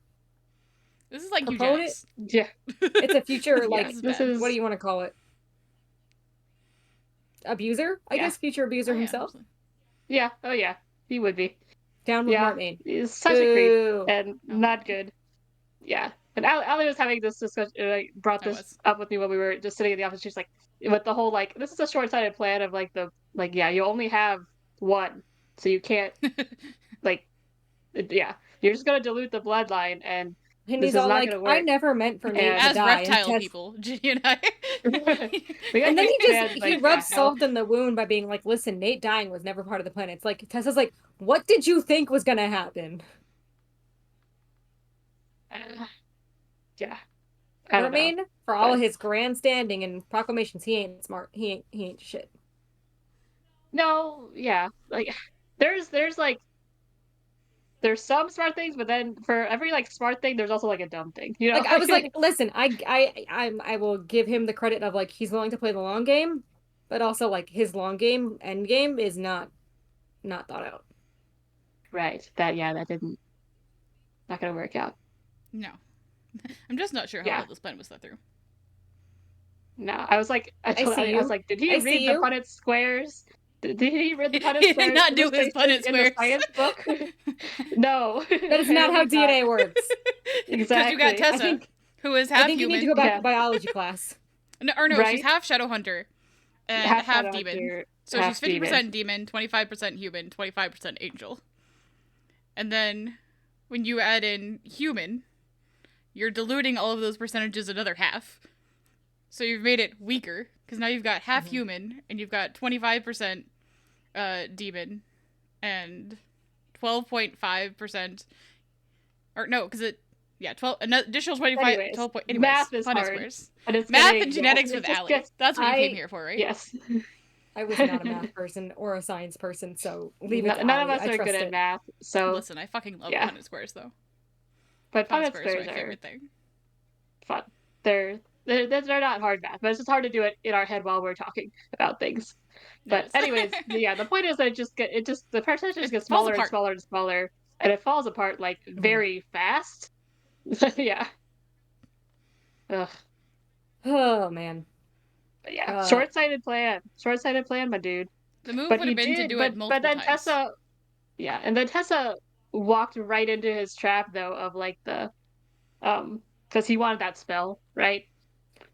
This is like proponent. Yeah, it's a future this is what do you want to call it? Abuser, I guess. Future abuser himself. Yeah. Oh yeah, he would be. Down with Mortmain. He's such a creep and not good. Yeah, and Allie was having this discussion. Brought this up with me when we were just sitting in the office. She's like, with the whole this is a short-sighted plan of you only have one. So you can't, you're just going to dilute the bloodline, and this he's is all not going to work. I never meant for Nate to die. As reptile people, Ginny and I. And then he rubs salt in the wound by being like, listen, Nate dying was never part of the plan. It's like, Tessa's like, what did you think was going to happen? Yeah. I mean, for all his grandstanding and proclamations, he ain't smart. He ain't shit. No, yeah. There's some smart things, but then for every smart thing, there's also a dumb thing. I was like, listen, I will give him the credit of he's willing to play the long game, but also his long game end game is not thought out. Right. That didn't not gonna work out. No. I'm just not sure how well this plan was thought through. No, I was like, I was like, did he read the Punnett Squares? Did he read the Punnett Squares? He did not do his Punnett Squares. In the science book? No. That is not how DNA works. Exactly. Because you got Tessa, who is half human. I think you need to go back to biology class. No, she's half Shadowhunter. and half half demon. Shadowhunter, So half she's 50% demon. demon, 25% human, 25% angel. And then when you add in human, you're diluting all of those percentages another half. So you've made it weaker because now you've got half human and you've got 25% demon and 12.5%, or no, because it, yeah, 12, an additional 25, Anyways, 12 point, anyways, math is Punnett hard, squares. but it's Math getting, and genetics it with just Allie. gets, That's what you came here for, right? yes. I was not a math person or a science person, so leave it to None of Allie. us I are trust good at it. math, so Listen, I fucking love yeah. Punnett squares though. But Punnett Punnett squares are squares my are favorite thing. fun. They're not hard math, but it's just hard to do it in our head while we're talking about things. But Yes. anyways, yeah, the point is that the percentages It get falls smaller and apart. smaller and smaller, and it falls apart like very fast. Yeah. Ugh. Oh man. But yeah, Uh, short-sighted plan, my dude. The move But would he have been to did, do it but multiple then times. Tessa, yeah, and then Tessa walked right into his trap though of like the because he wanted that spell, right?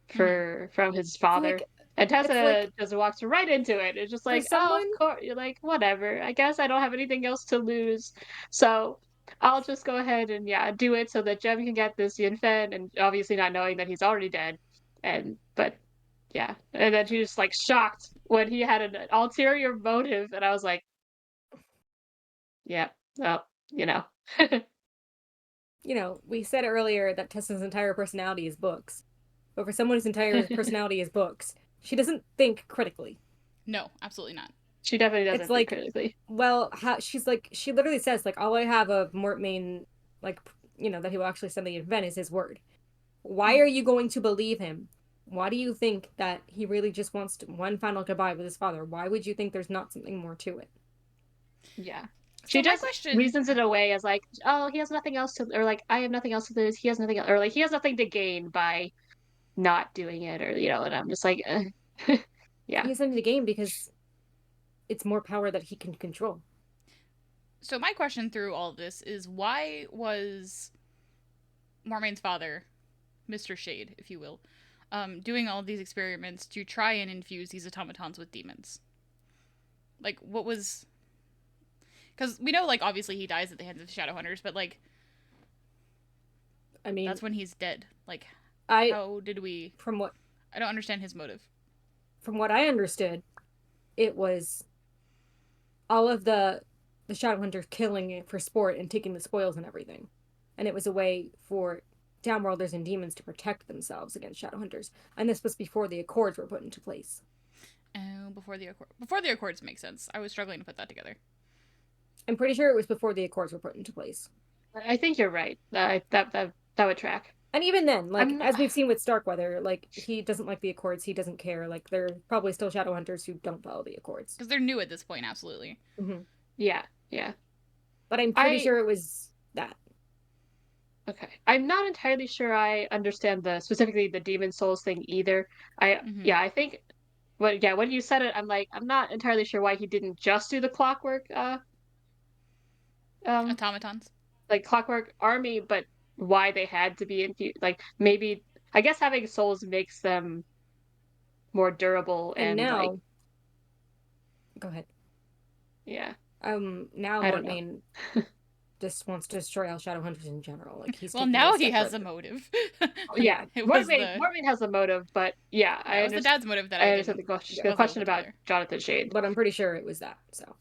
From his it's father. like And it's Tessa like just walks right into it. It's just for like, oh, someone of course. You're like, whatever. I guess I don't have anything else to lose. So I'll just go ahead and yeah, do it so that Jem can get this Yinfen, and obviously not knowing that he's already dead. But yeah. And then she's just like shocked when he had an ulterior motive, and I was like, yeah, well, you know. we said earlier that Tessa's entire personality is books. But for someone whose entire personality is books, she doesn't think critically. No, absolutely not. She definitely It's doesn't think like, critically. well, she literally says, like, all I have of Mortmain, like, that he will actually send the event is his word. Why are you going to believe him? Why do you think that he really just wants one final goodbye with his father? Why would you think there's not something more to it? Yeah. So She my just question, reasons it away as like, oh, he has nothing else to, or like, I have nothing else to lose. He has nothing, or like, he has nothing to gain by not doing it, or and I'm just like, He yeah. has something to gain because it's more power that he can control. so my question through all of this is why was Mormain's father, Mr. Shade, if you will, doing all of these experiments to try and infuse these automatons with demons? Like, what was? Because we know, like, obviously he dies at the hands of Shadowhunters, but like, I mean, that's when he's dead. Like, I how did we? from what I don't understand his motive. from what I understood, it was all of the Shadowhunters killing it for sport and taking the spoils and everything, and it was a way for downworlders and demons to protect themselves against Shadowhunters. And this was before the Accords were put into place. Oh, before the Accords makes sense. I was struggling to put that together. I'm pretty sure it was before the Accords were put into place. I think you're right. That would track. And even then, like I'm not, as we've seen with Starkweather, like he doesn't like the Accords. He doesn't care. Like there are probably still Shadowhunters who don't follow the Accords. Because they're new at this point, absolutely. yeah, yeah. But I'm pretty sure it was that. Okay. I'm not entirely sure I understand specifically the demon souls thing either. Mm-hmm. Yeah, I think when you said it, I'm like, I'm not entirely sure why he didn't just do the clockwork um Automatons. like clockwork army, but why they had to be infused. Like maybe I guess having souls makes them more durable And and like now, go ahead. yeah, Now I don't know. Mortmain just wants to destroy all Shadowhunters in general. Like he's Well, taking now a he step has a further. motive. Yeah, It was Mortmain has a motive, but yeah, yeah, it was the dad's motive that I I understand didn't Yeah. the wasn't able question to put about together. Jonathan Shade. But I'm pretty sure it was that. So,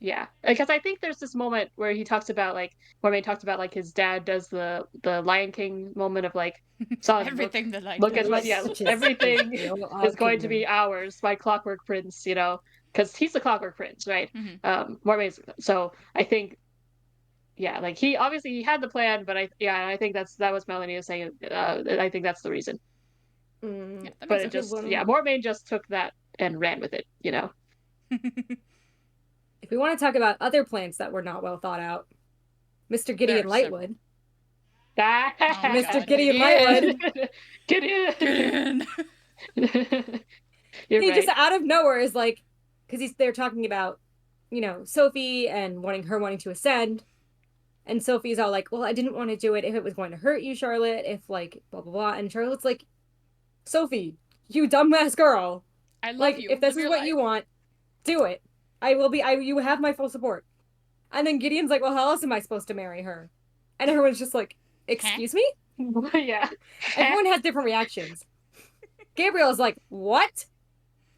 Yeah, because I think there's this moment where he talks about like Mormon talks about like his dad does the Lion King moment of like, son, Everything the light look at what, touches. yeah, which is everything still is our going to be kingdom. ours by Clockwork Prince, because he's the Clockwork Prince, right? Mm-hmm. Mormon. So I think yeah, like he obviously he had the plan, but I think that was Melanie was saying. I think that's the reason. Yeah, that But makes it Okay, sense. just well, Mormon just took that and ran with it. if we want to talk about other plants that were not well thought out, Mr. There Gideon are several. Lightwood. Oh my Mr. god, Gideon Lightwood. Gideon! Get in. Gideon! You're He just right. out of nowhere is like, because they're talking about, Sophie and her wanting to ascend. And Sophie's all like, well, I didn't want to do it if it was going to hurt you, Charlotte, if like blah, blah, blah. And Charlotte's like, Sophie, you dumbass girl. I love Like, you. if this Live is your what life. you want, do it. You have my full support. And then Gideon's like, well, how else am I supposed to marry her? And everyone's just like, Huh? excuse me? Yeah. Everyone has different reactions. Gabriel's like, what?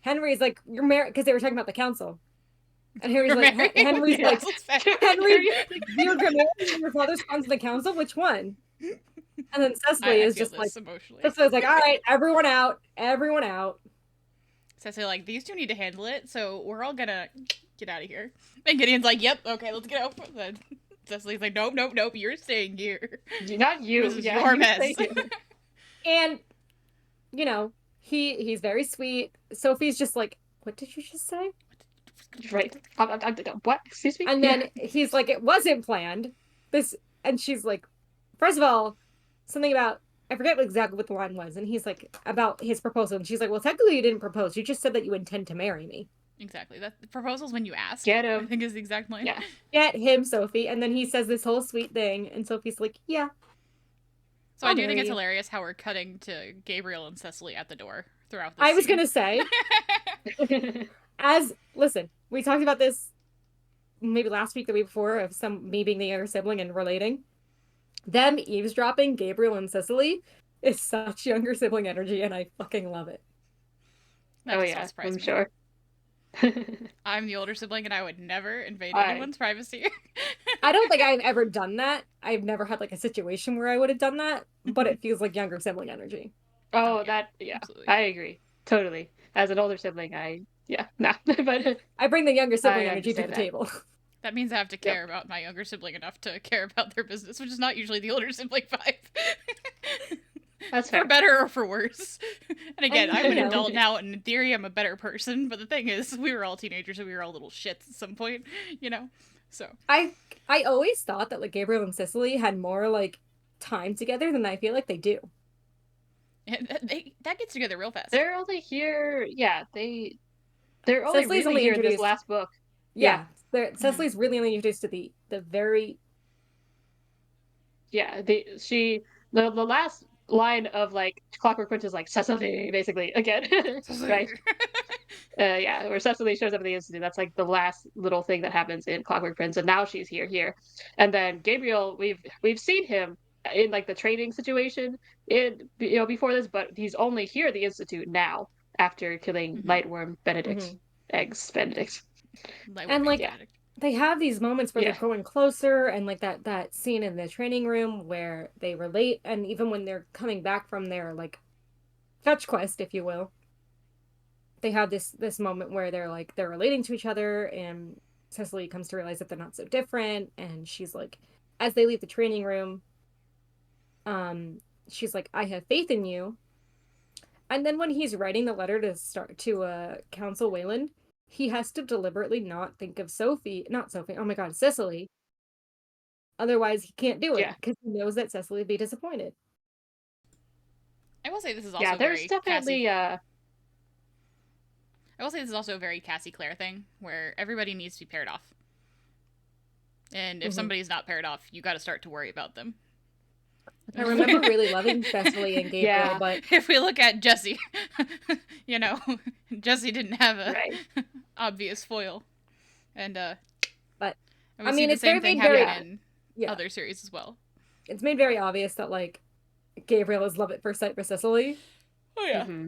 Henry's like, you're married, because they were talking about the council. And You're married. Henry's Yeah. like, Henry. Henry, you're gonna marry your father's sons in the council? Which one? And then Cecily I is feel just like, this emotionally. Cecily's like, all right, everyone out, everyone out. Cecily like, these two need to handle it, so we're all gonna get out of here. And Gideon's like, yep, okay, let's get out. Then Cecily's like, nope, nope, nope, you're staying here. Not you. This is Yeah, your you mess. stay here. And, you know, he's very sweet. Sophie's just like, what did you just say? Right. What? Excuse me? And then he's like, it wasn't planned. And she's like, first of all, something about, I forget exactly what the line was. And he's like, about his proposal. And she's like, well, technically you didn't propose. You just said that you intend to marry me. Exactly. That the proposal's when you ask. Get I him. think is the exact line. Yeah. Get him, Sophie. And then he says this whole sweet thing. And Sophie's like, yeah. So I I'll do think marry it's you. hilarious how we're cutting to Gabriel and Cecily at the door throughout this I was scene. going to say, listen, we talked about this maybe last week, the week before, of me being the younger sibling and relating. Them eavesdropping, Gabriel and Cecily, is such younger sibling energy, and I fucking love it. That Oh does yeah, not surprise I'm me. sure. I'm the older sibling and I would never invade I- anyone's privacy. I don't think I've ever done that. I've never had like a situation where I would have done that, but it feels like younger sibling energy. Oh, yeah, that yeah, absolutely. I agree totally. As an older sibling, nah, but I bring the younger sibling I energy to the understand that. table. That means I have to care about my younger sibling enough to care about their business, which is not usually the older sibling vibe. That's For fair. better or for worse. And again, And, I'm an you know- adult now, and in theory, I'm a better person. But the thing is, we were all teenagers, and we were all little shits at some point, you know. So I always thought that like Gabriel and Cecily had more like time together than I feel like they do. that gets together real fast. They're only here. Yeah, they're only Cecily's really only here in this introduced- last book. Yeah, Cecily's really only introduced to the very Yeah, the last line of like Clockwork Princess is like Cecily, basically again, right? Yeah, where Cecily shows up at the institute. That's like the last little thing that happens in Clockwork Prince, and now she's here, and then Gabriel, we've seen him in like the training situation before this, but he's only here at the institute now after killing Lightworm Benedict, eggs Benedict, and like Benedict. they have these moments where Yeah. they're growing closer, and like that scene in the training room where they relate, and even when they're coming back from their like fetch quest, if you will, they have this moment where they're relating to each other, and Cecily comes to realize that they're not so different, and she's like, as they leave the training room, she's like, I have faith in you. And then when he's writing the letter to Council Wayland, he has to deliberately not think of oh my god, Cecily. Otherwise, he can't do it Yeah. because he knows that Cecily would be disappointed. I will say this is also Yeah, there's very definitely I will say this is also a very Cassie Clare thing, where everybody needs to be paired off. And if somebody's not paired off, you got to start to worry about them. I remember really loving Cecily and Gabriel, Yeah. but If we look at Jesse, Jesse didn't have a right. obvious foil. And But, and we I see mean, the it's same very, thing very- happen in other series as well. it's made very obvious that like Gabriel is love at first sight for Cecily. Oh yeah. Mm-hmm.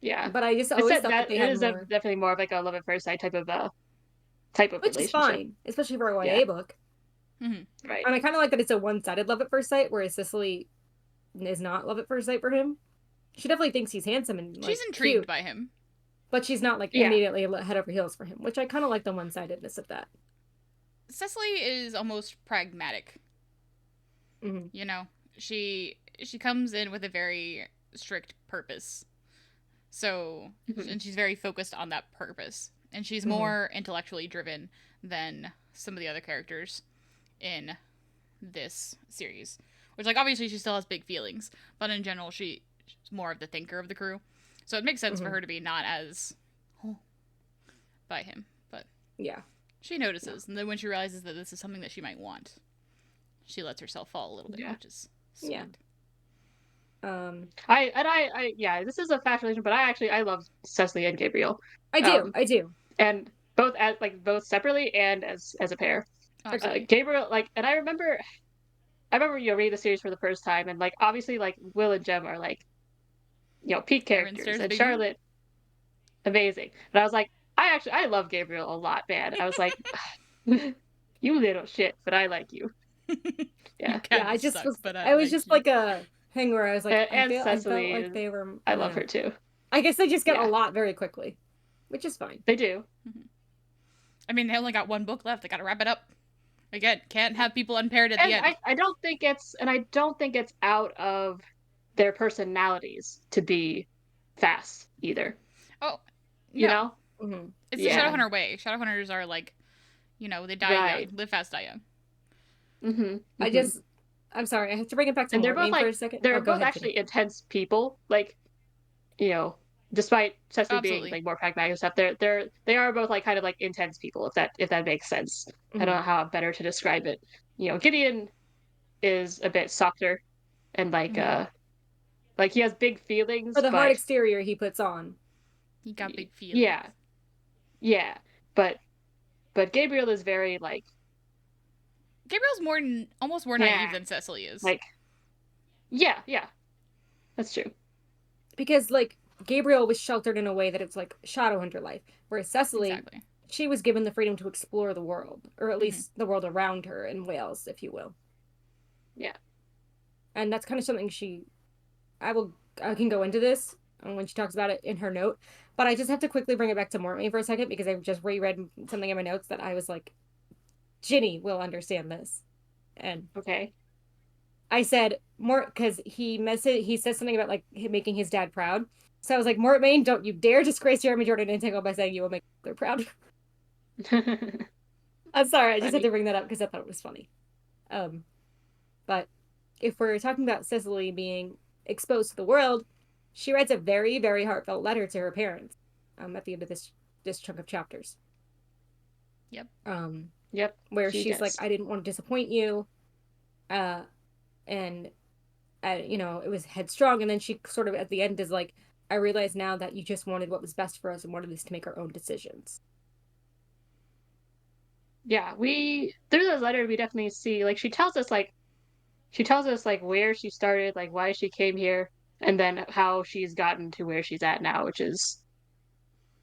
Yeah, But I just It's always that, thought that they had more, definitely more of like a love at first sight type of which relationship. is fine, especially for a YA Yeah. book. Right. And I kind of like that it's a one-sided love at first sight, whereas Cecily is not love at first sight for him. She definitely thinks he's handsome and like, She's intrigued cute, by him. but she's not like Yeah. immediately head over heels for him, which I kind of like the one-sidedness of that. Cecily is almost pragmatic. Mm-hmm. You know, she comes in with a very strict purpose. So, and she's very focused on that purpose. And she's more intellectually driven than some of the other characters in this series. Which, like, obviously she still has big feelings, but in general, she's more of the thinker of the crew. So it makes sense for her to be not as by him. But Yeah. she notices, and then when she realizes that this is something that she might want, she lets herself fall a little bit, Yeah. which is sweet. Yeah. Yeah, this is a fast relation, but I love Cecily and Gabriel. I do. And both separately and as a pair. Absolutely. Gabriel, and I remember reading the series for the first time, and obviously Will and Jem are peak Aaron characters, Stair's and Biggie. Charlotte amazing. And I was like, I love Gabriel a lot, man. I was like, you little shit, but I like you. You Yeah, kind I of just suck, was but I I was like just you. like a thing where I was like, and I felt Cecily like they were, I I love don't know. her too. I guess they just get a Yeah, lot very quickly, which is fine. they do. I mean, they only got one book left. They got to wrap it up. Again, can't have people unpaired at the And end. I don't think it's out of their personalities to be fast either. Oh, You no. know? Mm-hmm. It's the Yeah. Shadowhunter way. Shadowhunters are like, they die Right. young. Live fast, die young. Mm-hmm. I'm sorry, I have to bring it back to And Mortmain for a second. they're Oh, go both ahead, Jenny. actually intense people. Despite Cecily being Absolutely. more pragmatic and stuff, they are both kind of intense people, if that makes sense. I don't know how better to describe it. Gideon is a bit softer and he has big For feelings, the hard but exterior he puts on. He got big feelings. yeah, but Gabriel is very Gabriel's almost more naive than Cecily is. Yeah, that's true. Because Gabriel was sheltered in a way that it's like Shadowhunter life, whereas Cecily, Exactly. she was given the freedom to explore the world, or at least the world around her in Wales, if you will. Yeah. And that's kind of something I can go into this when she talks about it in her note, but I just have to quickly bring it back to Mortmain for a second because I just reread something in my notes that I was like, Ginny will understand this. And Okay. I said more because he says something about him making his dad proud. So I was like, Mortmain, don't you dare disgrace Jeremy Jordan and Tangle by saying you will make her proud. I'm sorry, I just had to bring that up because I thought it was funny. But if we're talking about Cecily being exposed to the world, she writes a very, very heartfelt letter to her parents at the end of this chunk of chapters. Yep. Yep. Where she she's does. like, I didn't want to disappoint you. And it was headstrong, and then she sort of at the end is like, I realize now that you just wanted what was best for us and wanted us to make our own decisions. Yeah, through this letter we definitely see she tells us where she started, why she came here, and then how she's gotten to where she's at now, which is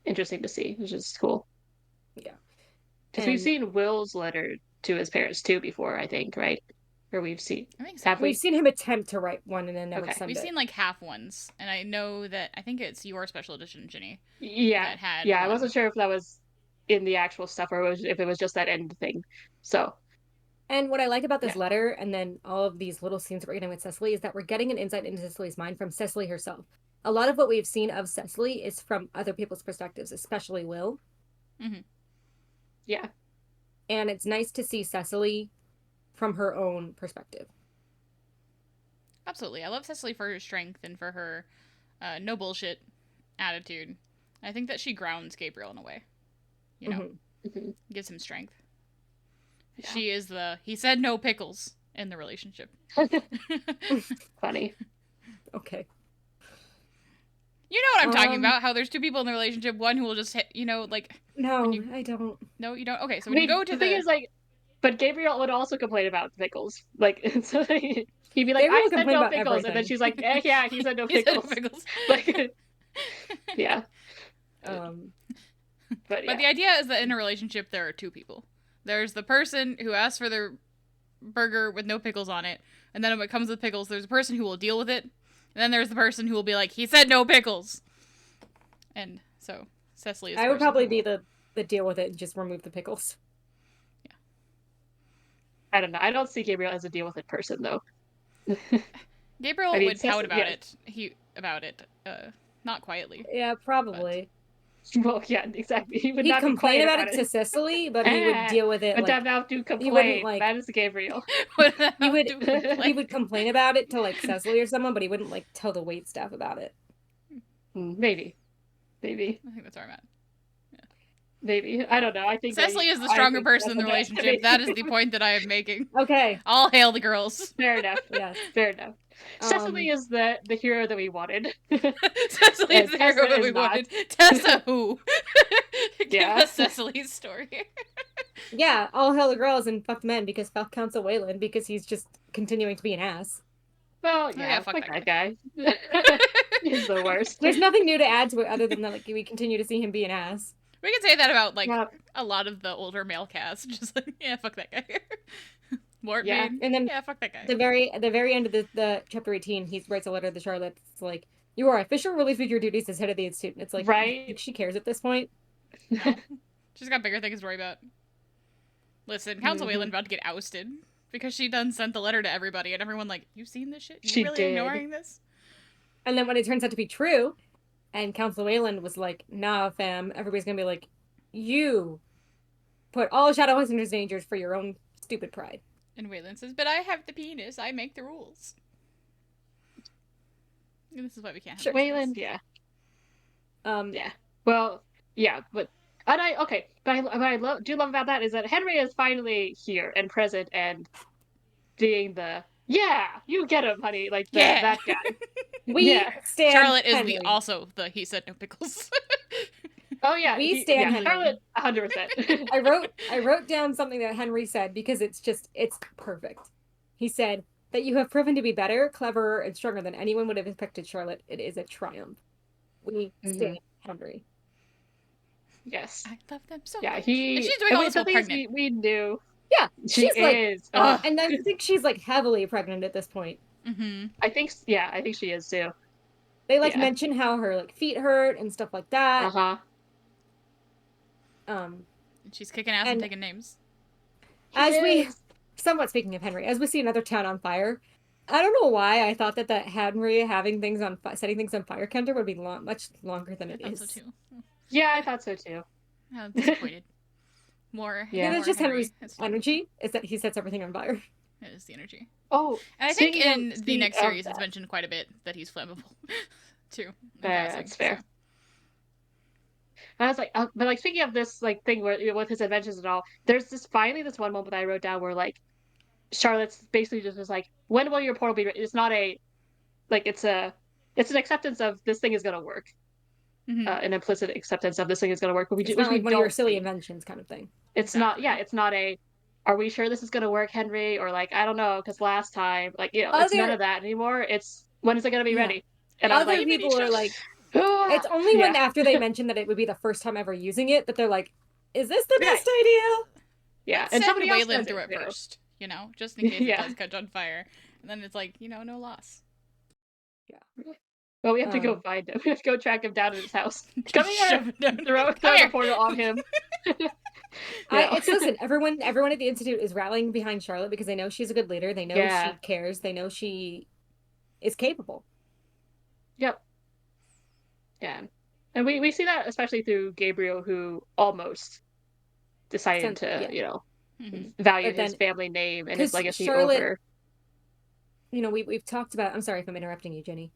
interesting to see, which is cool. Yeah. Because we've seen Will's letter to his parents too before, I think, right? Or we've seen. I think so. Have we? We've seen him attempt to write one and then never send We've it. seen half ones, and I know that I think it's your special edition, Ginny. Yeah. That had yeah, one. I wasn't sure if that was in the actual stuff or if it was just that end thing. So. And what I like about this letter and then all of these little scenes that we're getting with Cecily is that we're getting an insight into Cecily's mind from Cecily herself. A lot of what we've seen of Cecily is from other people's perspectives, especially Will. Mm-hmm. Yeah. And it's nice to see Cecily from her own perspective. Absolutely. I love Cecily for her strength and for her no bullshit attitude. I think that she grounds Gabriel in a way. Gives him strength. Yeah. She is he said no pickles in the relationship. Funny. Okay. You know what I'm talking about, how there's two people in the relationship, one who will just hit, No, I don't. No, you don't? Okay, so when you go to the thing is, but Gabriel would also complain about pickles. So he'd be like, Gabriel I said no pickles, everything. and then she's like, yeah, he said no pickles. Yeah. But the idea is that in a relationship, there are two people. There's the person who asks for their burger with no pickles on it, and then when it comes with pickles, there's a person who will deal with it, and then there's the person who will be like, he said no pickles. And so Cecily is. I would probably be the deal with it and just remove the pickles. Yeah. I don't know. I don't see Gabriel as a deal with it person though. Gabriel would pout about it. Not quietly. Yeah, probably. Well, yeah, exactly. He'd not complain about it to Cecily, but he would deal with it. But that to complain. He wouldn't that is Gabriel. He would complain about it to Cecily or someone, but he wouldn't tell the wait staff about it. Maybe. I think that's where I'm at. Yeah. Maybe. I don't know. I think Cecily is the I stronger think person in the that's relationship. That is the point that I am making. Okay. All hail the girls. Fair enough. Yes. Fair enough. Cecily is the hero that we wanted. Cecily is the hero Tessa that is we not. wanted. Tessa who? Give Yeah. us Cecily's story. Yeah, all hell the girls and fuck men because fuck Council Wayland because he's just continuing to be an ass. Well, yeah, yeah, fuck fuck that that guy. He's the worst. There's nothing new to add to it other than that like we continue to see him be an ass. We can say that about like Yeah. a lot of the older male cast. Just like, yeah, fuck that guy. Mort Yeah. Bean. And then Yeah, fuck that guy. at the very end of the chapter 18, he writes a letter to Charlotte. It's like, you are officially relieved of your duties as head of the institute. And it's like, Right? she cares at this point. No. She's got bigger things to worry about. Listen, Council Mhm. Wayland about to get ousted because she done sent the letter to everybody and everyone like, you seen this shit? You She really did. ignoring this? And then when it turns out to be true, and Council Wayland was like, nah, fam, everybody's gonna be like, you put all Shadowhunters in danger for your own stupid pride. And Wayland says, but I have the penis. I make the rules. And this is why we can't have Wayland, yeah. Um, Yeah. Well, yeah, but I do love about that is that Henry is finally here and present and being yeah, you get him, honey, like Yeah. that guy. we Yeah. stand Charlotte is Henry. the he said no pickles. Oh yeah, We stand Henry. Charlotte, 100%. I wrote down something that Henry said because it's perfect. He said that you have proven to be better, cleverer, and stronger than anyone would have expected, Charlotte. It is a triumph. We stand Henry. Yes. I love them so Yeah, much. And she's doing and all this while the thing is, pregnant. we knew. Yeah, She she's like, is. and I think she's like heavily pregnant at this point. Mm-hmm. I think she is too. They like Yeah. mention how her like feet hurt and stuff like that. Uh-huh. She's kicking ass and taking names. Somewhat speaking of Henry, as we see another town on fire, I don't know why I thought that Henry having things on setting things on fire counter would be much longer than it is. I thought so too. Yeah, I thought so too. I'm disappointed. More. Yeah, more it's just Henry's history. energy is that he sets everything on fire. It is the energy. Oh, And I think in the next series it's mentioned quite a bit that he's flammable too. That's fair. I was like, but like speaking of this like thing where with his adventures and all, there's finally this one moment I wrote down where like Charlotte's basically just was like, when will your portal be ready? It's not it's an acceptance of this thing is gonna work. Mm-hmm. An implicit acceptance of this thing is gonna work, but it's not like one of your silly inventions kind of thing. It's not. Yeah, it's not a. Are we sure this is gonna work, Henry? Or like, I don't know, because last time, like, it's none of that anymore. It's when is it gonna be ready? And other people are like, it's only when after they mention that it would be the first time ever using it that they're like, is this the best idea? Yeah, and somebody else Wayland through it first, just in case it does catch on fire, and then it's like, no loss. Yeah. Well, we have to go find him. We have to go track him down at his house. Come here! Throw Come the here. portal on him. Listen, everyone at the Institute is rallying behind Charlotte because they know she's a good leader. They know she cares. They know she is capable. Yep. Yeah. And we see that especially through Gabriel, who almost decided to, value his family name and his legacy over. We've talked about. I'm sorry if I'm interrupting you, Jenny.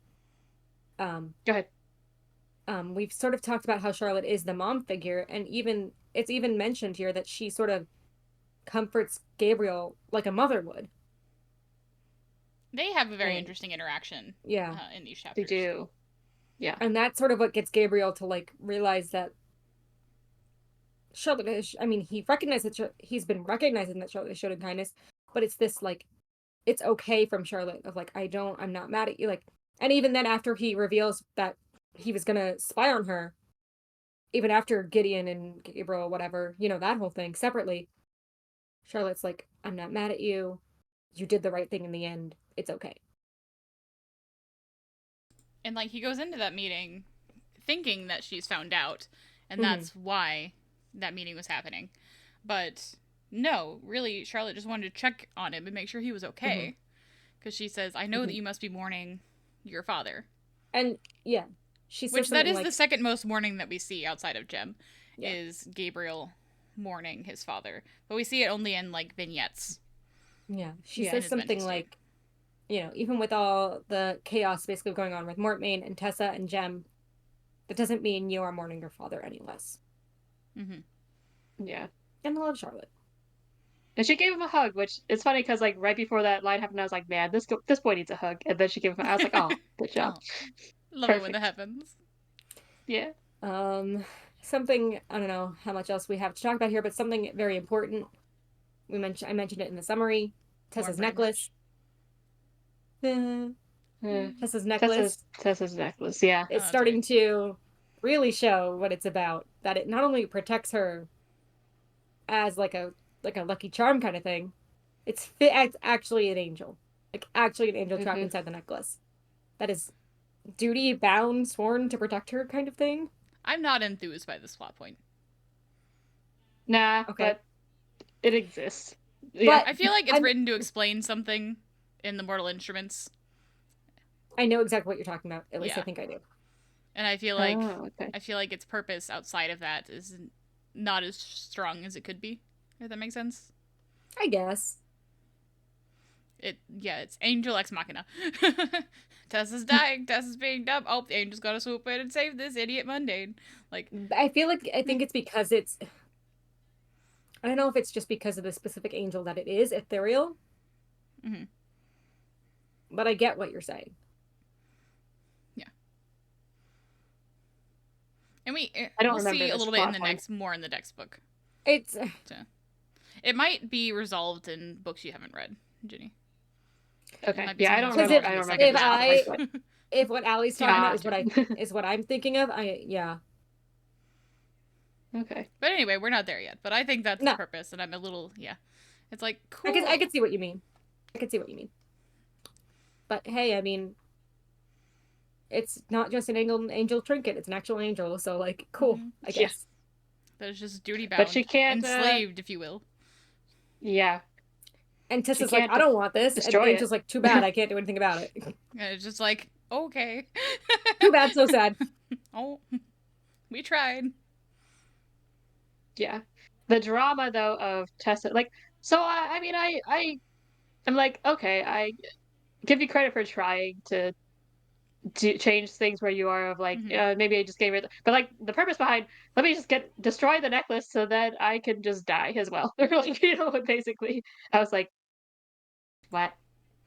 Go ahead. We've sort of talked about how Charlotte is the mom figure, and it's even mentioned here that she sort of comforts Gabriel like a mother would. They have a very interesting interaction. In these chapters. They do. Yeah. And that's sort of what gets Gabriel to like realize that Charlotte is. I mean, he recognized that he's been recognizing that Charlotte is showing kindness, but it's this like, it's okay from Charlotte of like, I'm not mad at you, like. And even then, after he reveals that he was gonna spy on her, even after Gideon and Gabriel, whatever, that whole thing separately, Charlotte's like, I'm not mad at you. You did the right thing in the end. It's okay. And like he goes into that meeting thinking that she's found out, and that's why that meeting was happening. But no, really, Charlotte just wanted to check on him and make sure he was okay. Because she says, I know that you must be mourning your father. And yeah, she says that is the second most mourning that we see outside of Jem, is Gabriel mourning his father. But we see it only in like vignettes. Yeah, she says something like, even with all the chaos basically going on with Mortmain and Tessa and Jem, that doesn't mean you are mourning your father any less. Yeah. And I love Charlotte. And she gave him a hug, which is funny because like right before that line happened, I was like, man, this boy needs a hug. And then she gave him. I was like, oh, good job. Oh, love it when that Perfect. happens. Yeah. Something, I don't know how much else we have to talk about here, but something very important. I mentioned it in the summary. Tessa's Bran necklace. Tessa's necklace Tessa's necklace. Yeah. is that's starting right. to really show what it's about. That it not only protects her as like a lucky charm kind of thing, it's actually an angel. Like actually an angel trapped inside the necklace. That is duty bound, sworn to protect her kind of thing. I'm not enthused by this plot point. Nah, Okay. but it exists. Yeah. I feel like it's written to explain something in the Mortal Instruments. I know exactly what you're talking about. At least Yeah. I think I do. And I feel like okay. its purpose outside of that is not as strong as it could be. If that makes sense. I guess. It's Angel Ex Machina. Tessa's dying. Tessa's being dumb. Oh, the angel's gotta swoop in and save this idiot mundane. Like, I think it's because it's. I don't know if it's just because of the specific angel that it is ethereal. mm-hmm. But I get what you're saying. Yeah. And I don't we'll remember see a this little bit in the plot more in the next book. It's. It might be resolved in books you haven't read, Ginny. Okay. Yeah, I don't remember. If, I don't second remember. half. If what Allie's talking about Gotcha. is what I'm thinking of, Okay. But anyway, we're not there yet. But I think that's the purpose, and I'm a little It's like cool. I can see what you mean. But hey, I mean, it's not just an angel trinket; it's an actual angel. So like, cool, I guess. That's just duty bound, but she can't enslaved, if you will. Yeah. And Tessa's like, I don't want this. And the angel's like, too bad, I can't do anything about it. And it's just like, okay. Too bad, so sad. Oh, we tried. Yeah. The drama though of Tessa, like, so I mean, I'm like, okay, I give you credit for trying to change things where you are of like, maybe I just gave it, but like the purpose behind, let me just destroy the necklace so that I can just die as well. Or like, basically, I was like, what?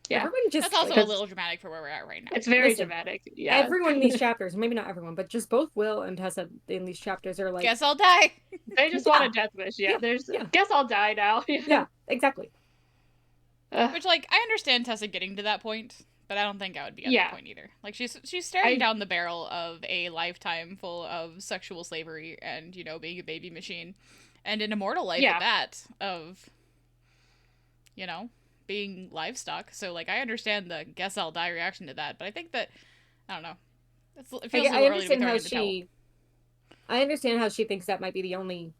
Yeah. That's also a little dramatic for where we're at right now. It's very dramatic. Yeah. Everyone in these chapters, maybe not everyone, but just both Will and Tessa in these chapters are like, guess I'll die. They just want a death wish. Yeah. Guess I'll die now. Yeah, exactly. Which, like, I understand Tessa getting to that point, but I don't think I would be at that point either. Like, she's staring down the barrel of a lifetime full of sexual slavery and, being a baby machine. And an immortal life at that of, being livestock. So, like, I understand the guess I'll die reaction to that, but I think that, I don't know. It feels a little early to be throwing in the towel. I understand how she thinks that might be the only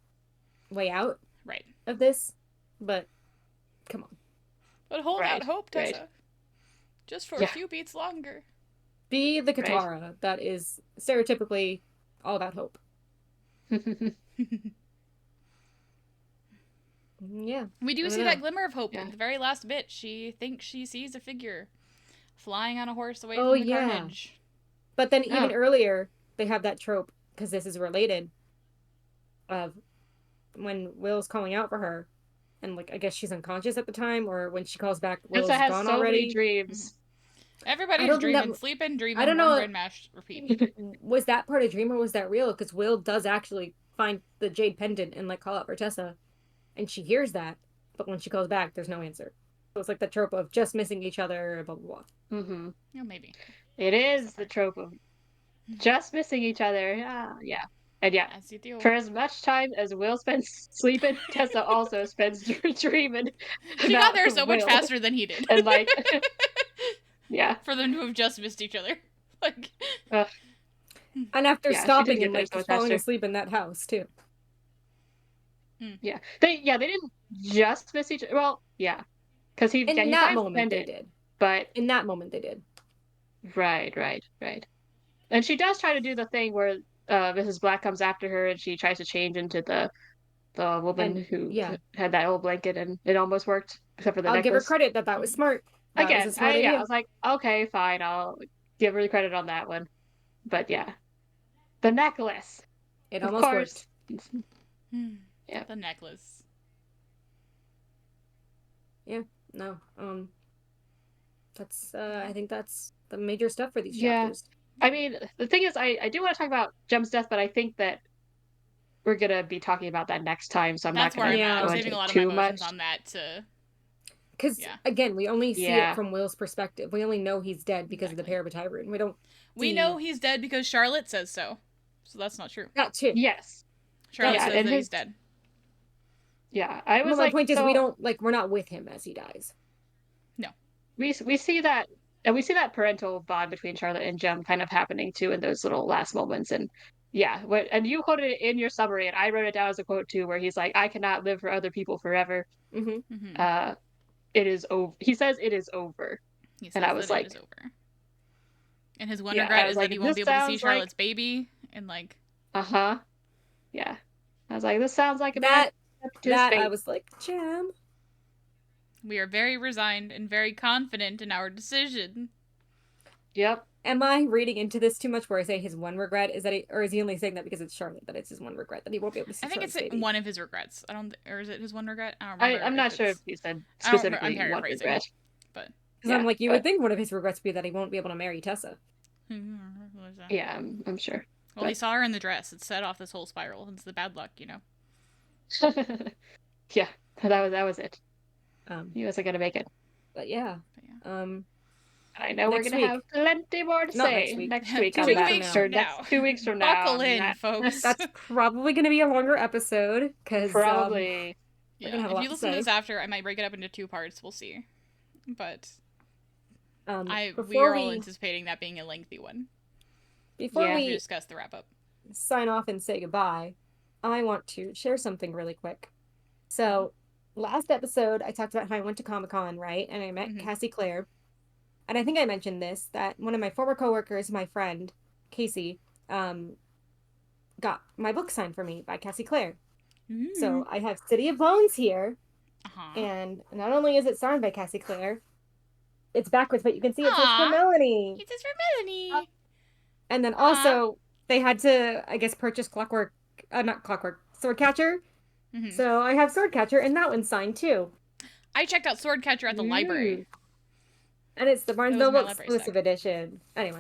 way out right of this, but come on. But hold out hope, Tessa. Just for a few beats longer. Be the Katara that is stereotypically all about hope. Yeah. We do see that glimmer of hope in the very last bit. She thinks she sees a figure flying on a horse away from the carnage. But then even earlier, they have that trope, because this is related, of when Will's calling out for her, and like I guess she's unconscious at the time, or when she calls back, Will's gone already. Many dreams. Everybody's dreaming, sleeping, dreaming. I don't know. Bran Mash, repeat. Was that part a dream or was that real? Because Will does actually find the jade pendant and like call out for Tessa, and she hears that, but when she calls back, there's no answer. So it's like the trope of just missing each other, blah blah blah. Mm-hmm. Yeah, maybe it is the trope of just missing each other. Yeah. And for as much time as Will spends sleeping, Tessa also spends dreaming. She got there so much faster than he did. And like, for them to have just missed each other, like. And after stopping and like falling asleep in that house too. Yeah, they didn't just miss each other. Well, yeah, because he in that moment they did, but in that moment they did. Right. And she does try to do the thing where Mrs. Black comes after her and she tries to change into the woman who had that old blanket, and it almost worked, except for the necklace. I'll give her credit that was smart. I was like, okay, fine, I'll give her the credit on that one. But yeah, the necklace. It almost worked. Yeah. The necklace. Yeah. No. That's I think that's the major stuff for these Yeah. chapters. I mean, the thing is, I do want to talk about Jem's death, but I think that we're gonna be talking about that next time, so I'm not That's where gonna I'm at. I'm go saving into a lot of my too emotions much. on that to. Because Yeah. again, we only see Yeah. it from Will's perspective. We only know he's dead because Exactly. of the Parabatai rune. We don't. We know he's dead because Charlotte says so. So that's not true. That too. Yes. Charlotte Yeah, says and that he's his dead. yeah, I was Well, my like, point is, we so don't we're not with him as he dies. No. we see that, and we see that parental bond between Charlotte and Jem kind of happening too in those little last moments. And yeah, and you quoted it in your summary, and I wrote it down as a quote too, where he's like, "I cannot live for other people forever. Mm-hmm. Mm-hmm. It is over." He says it is over, He and I says was that it like, is over. And his one yeah, regret I was is that like, he won't this be able to see sounds like, Charlotte's baby. And like, yeah. I was like, this sounds like a man That up to his I fate. was like, Jam. we are very resigned and very confident in our decision. Yep. Am I reading into this too much? Where I say his one regret is that or is he only saying that because it's Charlotte that it's his one regret that he won't be able to see I think Charlotte's it's baby? one of his regrets. Or is it his one regret? I don't remember. I'm not sure if he said I don't remember. specifically I'm one paraphrasing. regret. But Because I'm like, you would think one of his regrets would be that he won't be able to marry Tessa. Yeah, I'm sure. Well, he saw her in the dress. It set off this whole spiral. It's the bad luck, you know. Yeah, that was it. Um, He wasn't gonna make it. but yeah. I know we're Next gonna week. have plenty more to Not say next week. next week 2 on weeks that. from now. Or next 2 weeks from now. Buckle on in, that. folks. That's probably going to be a longer episode because Probably. we're gonna have a if lot you to listen to say. this after, I might break it up into 2 parts. We'll see. But we before are all anticipating that being a lengthy one. Before Yeah. We we discuss the wrap up. sign off and say goodbye, I want to share something really quick. So, last episode, I talked about how I went to Comic-Con, right? And I met Cassie Clare. And I think I mentioned this, that one of my former coworkers, my friend, Casey, got my book signed for me by Cassie Clare. So, I have City of Bones here. And not only is it signed by Cassie Clare, it's backwards, but you can see it says for Melanie. It says for Melanie. And then also, they had to, I guess, purchase not Clockwork, Swordcatcher. So I have Swordcatcher, and that one's signed too. I checked out Swordcatcher at the library. And it's the Barnes That was my Noble library exclusive stack. edition. Anyway,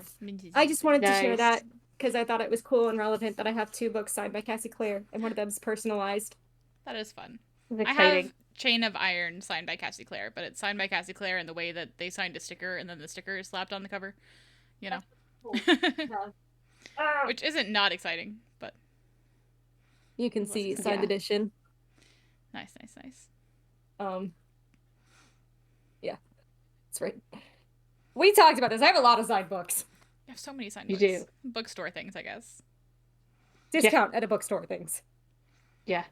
I just wanted to share Nice. that because I thought it was cool and relevant that I have 2 books signed by Cassie Clare, and one of them's personalized. That is fun. It's I exciting. have Chain of Iron signed by Cassie Clare, but it's signed by Cassie Clare in the way that they signed a sticker and then the sticker is slapped on the cover. You know? Which isn't not exciting, but You can see signed edition. nice, nice, nice. Yeah, that's right. We talked about this. I have a lot of signed books. You have so many signed You books. do. Bookstore things, I guess. Discount at a bookstore things. Yeah.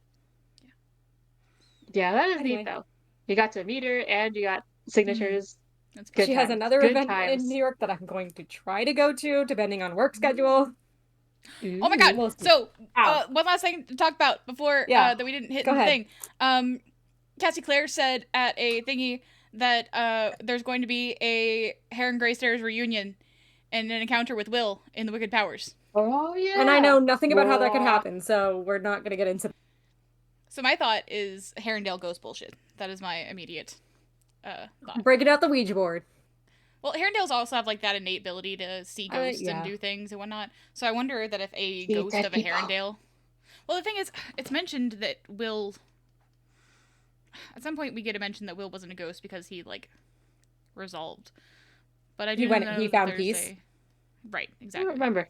Yeah, that is Anyway. neat though. You got to meet her and you got signatures. That's Good She has times. another Good event times. in New York that I'm going to try to go to, depending on work schedule. Oh my god! We'll see. So, one last thing to talk about before that we didn't hit Go the ahead. thing. Cassie Clare said at a thingy that there's going to be a Heron Greystairs reunion and an encounter with Will in the Wicked Powers. Oh yeah. And I know nothing about how that could happen, so we're not going to get into. So my thought is Herondale ghost bullshit. That is my immediate thought. Breaking out the Ouija board. Well, Herondales also have like that innate ability to see ghosts yeah. and do things and whatnot. So I wonder that if a See ghost dead of a people. Herondale. Well, the thing is, it's mentioned that Will. At some point, we get a mention that Will wasn't a ghost because he like resolved. But I do know He that found there's peace. Right, I exactly. don't remember.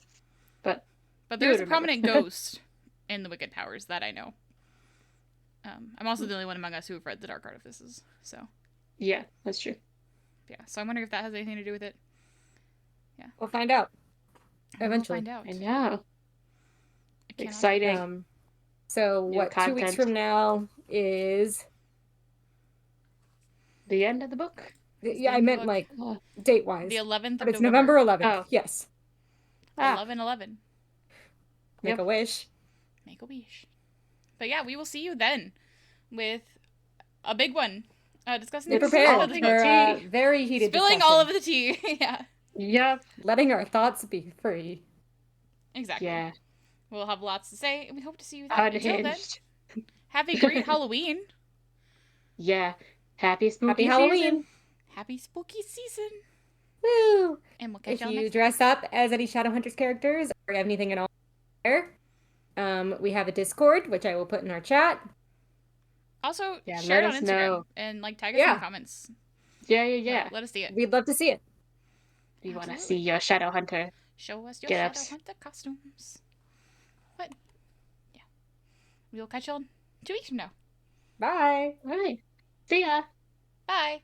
But But there's a remember. prominent ghost in the Wicked Powers that I know. I'm also the only one among us who have read the Dark Artifices, so yeah, that's true. yeah. So I'm wondering if that has anything to do with it. We'll find out. Eventually. We'll find out. I know. I cannot- Exciting. So New what? 2 weeks content. from now is. The end of the book. Yeah, I end of meant the like Oh. date wise. The 11th of But it's November. November 11th. Oh. Yes. 11/11. Make Yep. a wish. Make a wish. But yeah, we will see you then with a big one. Discussing Be the prepared all for the a tea. very heated spilling discussion. all of the tea. Yeah, Yep. Letting our thoughts be free. exactly. Yeah. We'll have lots to say, and we hope to see you then. Until then, Unhinged. Have a great Halloween. Yeah. Happy spooky Happy Halloween. season. Happy spooky season. Woo! And we'll catch If y'all you next dress up as any Shadowhunters characters or anything at all there, we have a Discord, which I will put in our chat. Also, Yeah, share let it on us Instagram know. and like tag us in Yeah. the comments. Yeah. Let us see it. We'd love to see it. We want to Absolutely. see your shadow hunter. Show us your Get Shadow ups. Hunter costumes. But yeah, we'll catch y'all 2 weeks from now. Bye. All right. See ya. Bye.